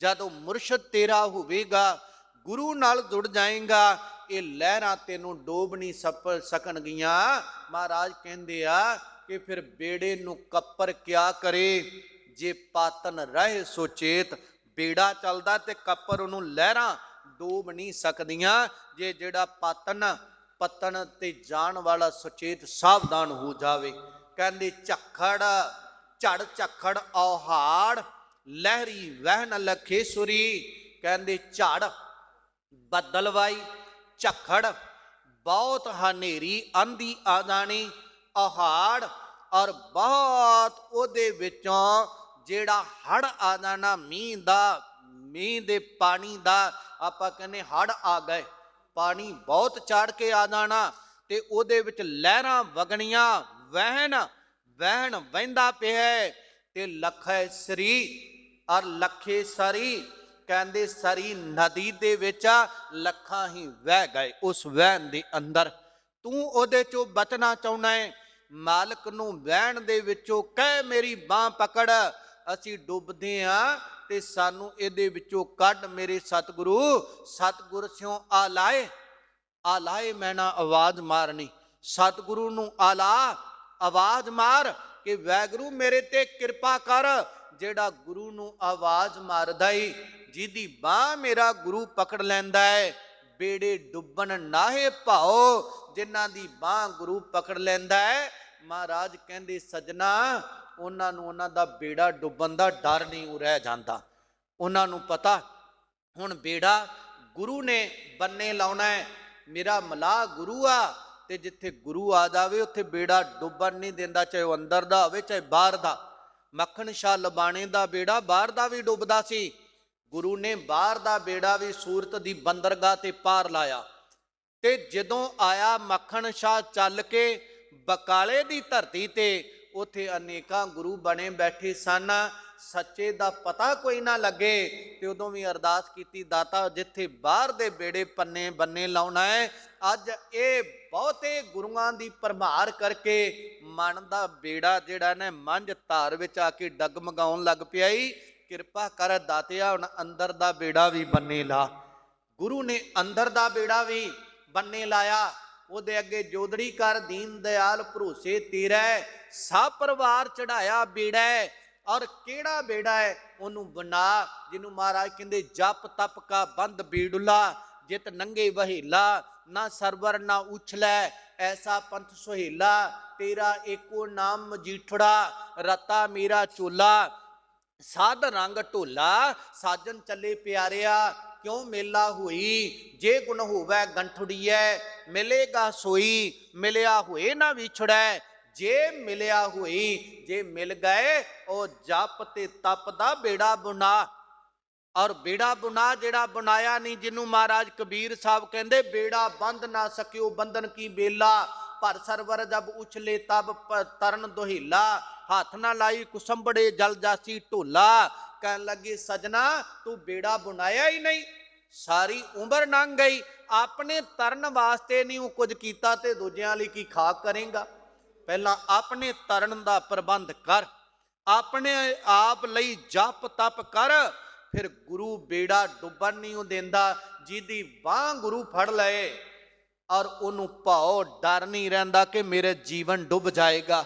[SPEAKER 1] ਜਦੋਂ ਮੁਰਸ਼ਦ ਤੇਰਾ ਹੋਵੇਗਾ, ਗੁਰੂ ਨਾਲ ਜੁੜ ਜਾਏਗਾ, ਇਹ ਲਹਿਰਾਂ ਤੈਨੂੰ ਡੋਬ ਨਹੀਂ ਸਕਣਗੀਆਂ। ਮਹਾਰਾਜ ਕਹਿੰਦੇ ਆ ਕਿ ਫਿਰ ਬੇੜੇ ਨੂੰ ਕੱਪਰ ਕਿਆ ਕਰੇ, ਜੇ ਪਾਤਨ ਰਹੇ ਸੁਚੇਤ। ਬੇੜਾ ਚੱਲਦਾ ਤੇ ਕੱਪਰ ਉਹਨੂੰ ਲਹਿਰਾਂ ਡੋਬ ਨਹੀਂ ਸਕਦੀਆਂ, ਜੇ ਜਿਹੜਾ ਪਤਨ ਤੇ ਜਾਣ ਵਾਲਾ ਸੁਚੇਤ ਸਾਵਧਾਨ ਹੋ ਜਾਵੇ। ਕਹਿੰਦੇ ਝੜ ਝੱਖੜ ਔਹਾੜ, ਲਹਿਰੀ ਵਹਿਨ ਲਖੇਸੁਰੀ। ਕਹਿੰਦੇ ਝੜ ਬੱਦਲਵਾਈ, ਝੱਖੜ ਬਹੁਤ ਹਨੇਰੀ ਆਂधी ਆ ਜਾਣੀ, ਔਹਾੜ ਔਰ ਬਹੁਤ ਉਹਦੇ ਵਿੱਚੋਂ ਜਿਹੜਾ ਹੜ ਆ ਜਾਣਾ, ਮੀਂਹ ਦੇ ਪਾਣੀ ਦਾ। ਆਪਾਂ ਕਹਿੰਦੇ ਹੜ ਆ ਗਏ, ਪਾਣੀ ਬਹੁਤ ਚੜ ਕੇ ਆ ਜਾਣਾ, ਤੇ ਉਹਦੇ ਵਿੱਚ ਲਹਿਰਾਂ ਵਗਣੀਆਂ, ਵਹਿਣ ਵਹਿੰਦਾ ਪਿਆ। ਤੇ ਲਖੇ ਸਰੀ ਔਰ ਲਖੇ ਸਰੀ, ਕਹਿੰਦੇ ਸਰੀ ਨਦੀ ਦੇ ਵਿੱਚ ਲੱਖਾਂ ਹੀ ਵਹਿ ਗਏ। ਉਸ ਵਹਿਣ ਦੇ ਅੰਦਰ ਤੂੰ ਉਹਦੇ ਚੋਂ ਬਚਣਾ ਚਾਹੁੰਦਾ ਹੈ, ਮਾਲਕ ਨੂੰ ਵਹਿਣ ਦੇ ਵਿੱਚੋਂ ਕਹਿ ਮੇਰੀ ਬਾਂਹ ਪਕੜ, ਅਸੀਂ ਡੁੱਬਦੇ ਹਾਂ ਤੇ ਸਾਨੂੰ ਇਹਦੇ ਵਿੱਚੋਂ ਕੱਢ ਮੇਰੇ ਸਤਿਗੁਰੂ। ਸਤਿਗੁਰ ਸਿਓ ਆਲਾਏ ਮੈਂ ਨਾ ਆਵਾਜ਼ ਮਾਰਨੀ, ਸਤਿਗੁਰੂ ਨੂੰ ਆਲਾ ਆਵਾਜ਼ ਮਾਰ ਕਿ ਵੈਗੁਰੂ ਮੇਰੇ ਤੇ ਕਿਰਪਾ ਕਰ। ਜਿਹੜਾ ਗੁਰੂ ਨੂੰ ਆਵਾਜ਼ ਮਾਰਦਾ ਈ, ਜਿਹਦੀ ਬਾਂਹ ਮੇਰਾ ਗੁਰੂ ਪਕੜ ਲੈਂਦਾ ਹੈ, ਬੇੜੇ ਡੁੱਬਣ ਨਾਹੇ ਭਾਓ। ਜਿਨ੍ਹਾਂ ਦੀ ਬਾਂਹ ਗੁਰੂ ਪਕੜ ਲੈਂਦਾ ਹੈ, ਮਹਾਰਾਜ ਕਹਿੰਦੇ ਸਜਣਾ ਉਹਨਾਂ ਨੂੰ ਉਹਨਾਂ ਦਾ ਬੇੜਾ ਡੁੱਬਣ ਦਾ ਡਰ ਨਹੀਂ ਰਹਿ ਜਾਂਦਾ। ਉਹਨਾਂ ਨੂੰ ਪਤਾ ਹੁਣ ਬੇੜਾ ਗੁਰੂ ਨੇ ਬੰਨੇ ਲਾਉਣਾ ਹੈ, ਮੇਰਾ ਮਲਾਹ ਗੁਰੂ ਆ, ਤੇ ਜਿੱਥੇ ਗੁਰੂ ਆ ਜਾਵੇ ਉੱਥੇ ਬੇੜਾ ਡੁੱਬਣ ਨਹੀਂ ਦਿੰਦਾ, ਚਾਹੇ ਉਹ ਅੰਦਰ ਦਾ ਹੋਵੇ ਚਾਹੇ ਬਾਹਰ ਦਾ। ਮੱਖਣ ਸ਼ਾਹ ਲਬਾਣੇ ਦਾ ਬੇੜਾ ਬਾਹਰ ਦਾ ਵੀ ਡੁੱਬਦਾ ਸੀ, ਗੁਰੂ ਨੇ ਬਾਹਰ ਦਾ ਬੇੜਾ ਵੀ ਸੂਰਤ ਦੀ ਬੰਦਰਗਾਹ ਤੇ ਪਾਰ ਲਾਇਆ। ਤੇ ਜਦੋਂ ਆਇਆ ਮੱਖਣ ਸ਼ਾਹ ਚੱਲ ਕੇ ਬਕਾਲੇ ਦੀ ਧਰਤੀ ਤੇ, ਉੱਥੇ ਅਨੇਕਾਂ ਗੁਰੂ ਬਣੇ ਬੈਠੇ ਸਨ। ਸੱਚੇ ਦਾ ਪਤਾ ਕੋਈ ਨਾ ਲੱਗੇ, ਤੇ ਉਦੋਂ ਵੀ ਅਰਦਾਸ ਕੀਤੀ, ਦਾਤਾ ਜਿੱਥੇ ਬਾਹਰ ਦੇ ਬੇੜੇ ਬੰਨੇ ਲਾਉਣਾ ਹੈ, ਅੱਜ ਇਹ ਬਹੁਤੇ ਗੁਰੂਆਂ ਦੀ ਭਰਮਾਰ ਕਰਕੇ ਮਨ ਦਾ ਬੇੜਾ ਜਿਹੜਾ ਨੇ ਮੰਝ ਧਾਰ ਵਿੱਚ ਆ ਕੇ ਡਗਮਗਾਉਣ ਲੱਗ ਪਿਆ ਈ। ਕਿਰਪਾ ਕਰ ਦਾਤਿਆ, ਹੁਣ ਅੰਦਰ ਦਾ ਬੇੜਾ ਵੀ ਬੰਨੇ ਲਾ। ਗੁਰੂ ਨੇ ਅੰਦਰ ਦਾ ਬੇੜਾ ਵੀ ਬੰਨੇ ਲਾਇਆ। ਉਹਦੇ ਅੱਗੇ ਜੋਦੜੀ ਕਰ ਦੀਨ ਦਿਆਲ ਭਰੋਸੇ ਤੇਰਾ, ਸਭ ਪਰਿਵਾਰ ਚੜਾਇਆ ਬੇੜਾ। ਔਰ ਕਿਹੜਾ ਬੇੜਾ ਹੈ ਉਹਨੂੰ ਬਣਾ, ਜਿਹਨੂੰ ਮਹਾਰਾਜ ਕਹਿੰਦੇ ਜਪ ਤਪ ਕਾ ਬੰਦ ਬੇੜੁਲਾ, ਜਿਤ ਨੰਗੇ ਵਹੇਲਾ, ਨਾ ਸਰਵਰ ਨਾ ਉਛਲੈ, ਐਸਾ ਪੰਥ ਸੁਹੇਲਾ, ਤੇਰਾ ਏਕੋ ਨਾਮ ਮਜੀਠੜਾ, ਰਤਾ ਮੇਰਾ ਚੋਲਾ, ਸਾਧ ਰੰਗ ਢੋਲਾ, ਸਾਜਨ ਚੱਲੇ ਪਿਆਰਿਆ, ਕਿਉਂ ਮੇਲਾ ਹੋਈ, ਜੇ ਗੁਣ ਹੋਵੈ ਗੰਠੜੀਐ, ਮਿਲੇਗਾ ਸੋਈ, ਮਿਲਿਆ ਹੋਏ ਨਾ ਵਿਛੜੈ, ਜੇ ਮਿਲਿਆ ਹੋਈ, ਜੇ ਮਿਲ ਗਏ ਉਹ ਜਪ ਤੇ ਤਪ ਦਾ ਬੇੜਾ ਬੁਣਾ। ਔਰ ਬੇੜਾ ਬੁਣਾ ਜਿਹੜਾ ਬਣਾਇਆ ਨਹੀਂ, ਜਿਹਨੂੰ ਮਹਾਰਾਜ ਕਬੀਰ ਸਾਹਿਬ ਕਹਿੰਦੇ ਬੇੜਾ ਬੰਦ ਨਾ ਸਕਿਓ ਬੰਧਨ ਕੀ ਬੇਲਾ, ਭਰ ਸਰਵਰ ਜਬ ਉਛਲੇ ਤਬ ਤਰਨ ਦੁਹੀਲਾ, ਹੱਥ ਨਾ ਲਾਈ ਕੁਸੰਬੜੇ ਜਲ ਜਾਸੀ ਢੋਲਾ। ਕਹਿਣ ਲੱਗੇ ਸਜਣਾ ਤੂੰ ਬੇੜਾ ਬਣਾਇਆ ਹੀ ਨਹੀਂ, ਸਾਰੀ ਉਮਰ ਲੰਘ ਗਈ, ਆਪਣੇ ਤਰਨ ਵਾਸਤੇ ਨਹੀਂ ਉਹ ਕੁਝ ਕੀਤਾ ਤੇ ਦੂਜਿਆਂ ਲਈ ਕੀ ਖਾਕ ਕਰੇਗਾ। ਪਹਿਲਾਂ ਆਪਣੇ ਤਰਨ ਦਾ ਪ੍ਰਬੰਧ ਕਰ, ਆਪਣੇ ਆਪ ਲਈ ਜਪ ਤਪ ਕਰ, ਫਿਰ ਗੁਰੂ ਬੇੜਾ ਡੁੱਬਣ ਨਹੀਂ ਦਿੰਦਾ। ਜਿਹਦੀ ਬਾਂਹ ਗੁਰੂ ਫੜ ਲਏ ਔਰ ਉਹਨੂੰ ਭਾਉ ਡਰ ਨਹੀਂ ਰਹਿੰਦਾ ਕਿ ਮੇਰੇ ਜੀਵਨ ਡੁੱਬ ਜਾਏਗਾ।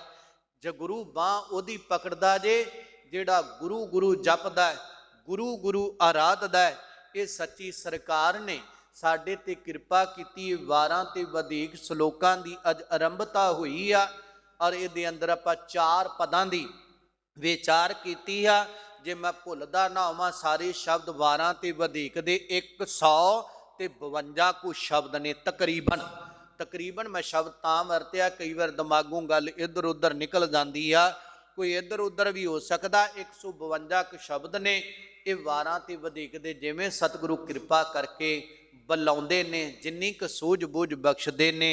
[SPEAKER 1] ਜੇ ਗੁਰੂ ਬਾਂਹ ਉਹਦੀ ਪਕੜਦਾ ਜੇ ਜਿਹੜਾ ਗੁਰੂ ਗੁਰੂ ਜਪਦਾ, ਗੁਰੂ ਗੁਰੂ ਆਰਾਧਦਾ। ਇਹ ਸੱਚੀ ਸਰਕਾਰ ਨੇ ਸਾਡੇ ਤੇ ਕਿਰਪਾ ਕੀਤੀ, 12 ਤੇ ਵਧੇਕ ਸ਼ਲੋਕਾਂ ਦੀ ਅੱਜ ਆਰੰਭਤਾ ਹੋਈ ਆ। ਔਰ ਇਹਦੇ ਅੰਦਰ ਆਪਾਂ 4 ਪਦਾਂ ਦੀ ਵਿਚਾਰ ਕੀਤੀ ਆ। ਜੇ ਮੈਂ ਭੁੱਲਦਾ ਨਾ ਹੋਵਾਂ, ਸਾਰੇ ਸ਼ਬਦ 12 ਤੇ ਵਧੇਕ ਦੇ 152 ਕੁ ਸ਼ਬਦ ਨੇ ਤਕਰੀਬਨ ਮੈਂ ਸ਼ਬਦ ਤਾਂ ਵਰਤਿਆ, ਕਈ ਵਾਰ ਦਿਮਾਗੋਂ ਗੱਲ ਇੱਧਰ ਉੱਧਰ ਨਿਕਲ ਜਾਂਦੀ ਆ, ਕੋਈ ਇੱਧਰ ਉੱਧਰ ਵੀ ਹੋ ਸਕਦਾ। 152 ਕੁ ਸ਼ਬਦ ਨੇ ਇਹ 12 ਤੇ ਵਧੇਕ ਦੇ, ਜਿਵੇਂ ਸਤਿਗੁਰੂ ਕਿਰਪਾ ਕਰਕੇ ਬੁਲਾਉਂਦੇ ਨੇ, ਜਿੰਨੀ ਕੁ ਸੂਝ-ਬੂਝ ਬਖਸ਼ਦੇ ਨੇ,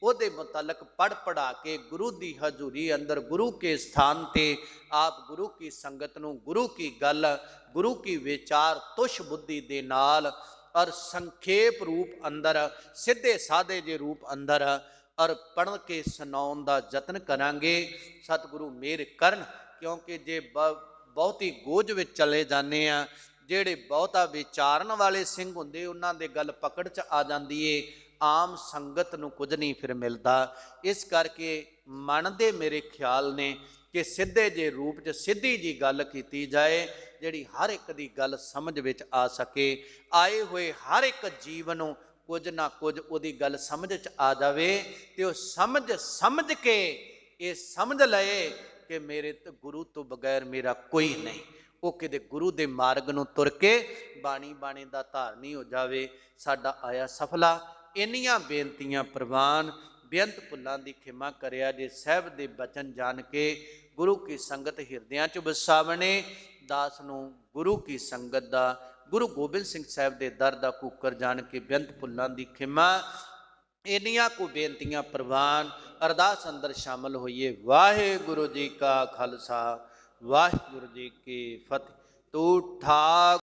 [SPEAKER 1] ਉਹਦੇ ਮੁਤਲਕ ਪੜ੍ਹ ਪੜਾ ਕੇ ਗੁਰੂ ਦੀ ਹਜ਼ੂਰੀ ਅੰਦਰ, ਗੁਰੂ ਕੇ ਸਥਾਨ ਤੇ ਆਪ ਗੁਰੂ ਕੀ ਸੰਗਤ ਨੂੰ, ਗੁਰੂ ਕੀ ਗੱਲ, ਗੁਰੂ ਕੀ ਵਿਚਾਰ ਤੁਸ਼ ਬੁੱਧੀ ਦੇ ਨਾਲ ਔਰ ਸੰਖੇਪ ਰੂਪ ਅੰਦਰ, ਸਿੱਧੇ ਸਾਦੇ ਜੇ ਰੂਪ ਅੰਦਰ ਔਰ ਪੜ੍ਹ ਕੇ ਸੁਣਾਉਣ ਦਾ ਯਤਨ ਕਰਾਂਗੇ। ਸਤਿਗੁਰੂ ਮਿਹਰ ਕਰਨ, ਕਿਉਂਕਿ ਜੇ ਬਹੁਤੀ ਗੋਝ ਵਿੱਚ ਚਲੇ ਜਾਂਦੇ ਆ, ਜਿਹੜੇ ਬਹੁਤਾ ਵਿਚਾਰਨ ਵਾਲੇ ਸਿੰਘ ਹੁੰਦੇ ਉਹਨਾਂ ਦੇ ਗੱਲ ਪਕੜ 'ਚ ਆ ਜਾਂਦੀ ਏ, ਆਮ ਸੰਗਤ ਨੂੰ ਕੁਝ ਨਹੀਂ ਫਿਰ ਮਿਲਦਾ। ਇਸ ਕਰਕੇ ਮਨ ਦੇ ਮੇਰੇ ਖਿਆਲ ਨੇ ਕਿ ਸਿੱਧੇ ਜੇ ਰੂਪ 'ਚ ਸਿੱਧੀ ਜੀ ਗੱਲ ਕੀਤੀ ਜਾਏ, ਜਿਹੜੀ ਹਰ ਇੱਕ ਦੀ ਗੱਲ ਸਮਝ ਵਿੱਚ ਆ ਸਕੇ, ਆਏ ਹੋਏ ਹਰ ਇੱਕ ਜੀਵ ਨੂੰ ਕੁਝ ਨਾ ਕੁਝ ਉਹਦੀ ਗੱਲ ਸਮਝ 'ਚ ਆ ਜਾਵੇ, ਤੇ ਉਹ ਸਮਝ ਕੇ ਇਹ ਸਮਝ ਲਏ ਕਿ ਮੇਰੇ ਗੁਰੂ ਤੋਂ ਬਗੈਰ ਮੇਰਾ ਕੋਈ ਨਹੀਂ। ਉਹ ਕਿਤੇ ਗੁਰੂ ਦੇ ਮਾਰਗ ਨੂੰ ਤੁਰ ਕੇ ਬਾਣੀ ਦਾ ਧਾਰਨੀ ਹੋ ਜਾਵੇ। ਸਾਡਾ ਆਇਆ ਸਫਲਾ। ਇੰਨੀਆਂ ਬੇਨਤੀਆਂ ਪ੍ਰਵਾਨ, ਬੇਅੰਤ ਭੁੱਲਾਂ ਦੀ ਖਿਮਾ ਕਰਿਆ ਜੇ। ਸਾਹਿਬ ਦੇ ਬਚਨ ਜਾਣ ਕੇ ਗੁਰੂ ਕੀ ਸੰਗਤ ਹਿਰਦਿਆਂ 'ਚ ਵਸਾਵਣੇ। ਦਾਸ ਨੂੰ ਗੁਰੂ ਕੀ ਸੰਗਤ ਦਾ, ਗੁਰੂ ਗੋਬਿੰਦ ਸਿੰਘ ਸਾਹਿਬ ਦੇ ਦਰ ਦਾ ਕੂਕਰ ਜਾਣ ਕੇ ਬੇਅੰਤ ਭੁੱਲਾਂ ਦੀ ਖਿਮਾ। ਇੰਨੀਆਂ ਕੁ ਬੇਨਤੀਆਂ ਪ੍ਰਵਾਨ, ਅਰਦਾਸ ਅੰਦਰ ਸ਼ਾਮਲ ਹੋਈਏ। ਵਾਹਿਗੁਰੂ ਜੀ ਕਾ ਖਾਲਸਾ, ਵਾਹਿਗੁਰੂ ਜੀ ਕੀ ਫਤਿਹ। ਤੂੰ ਠਾਕ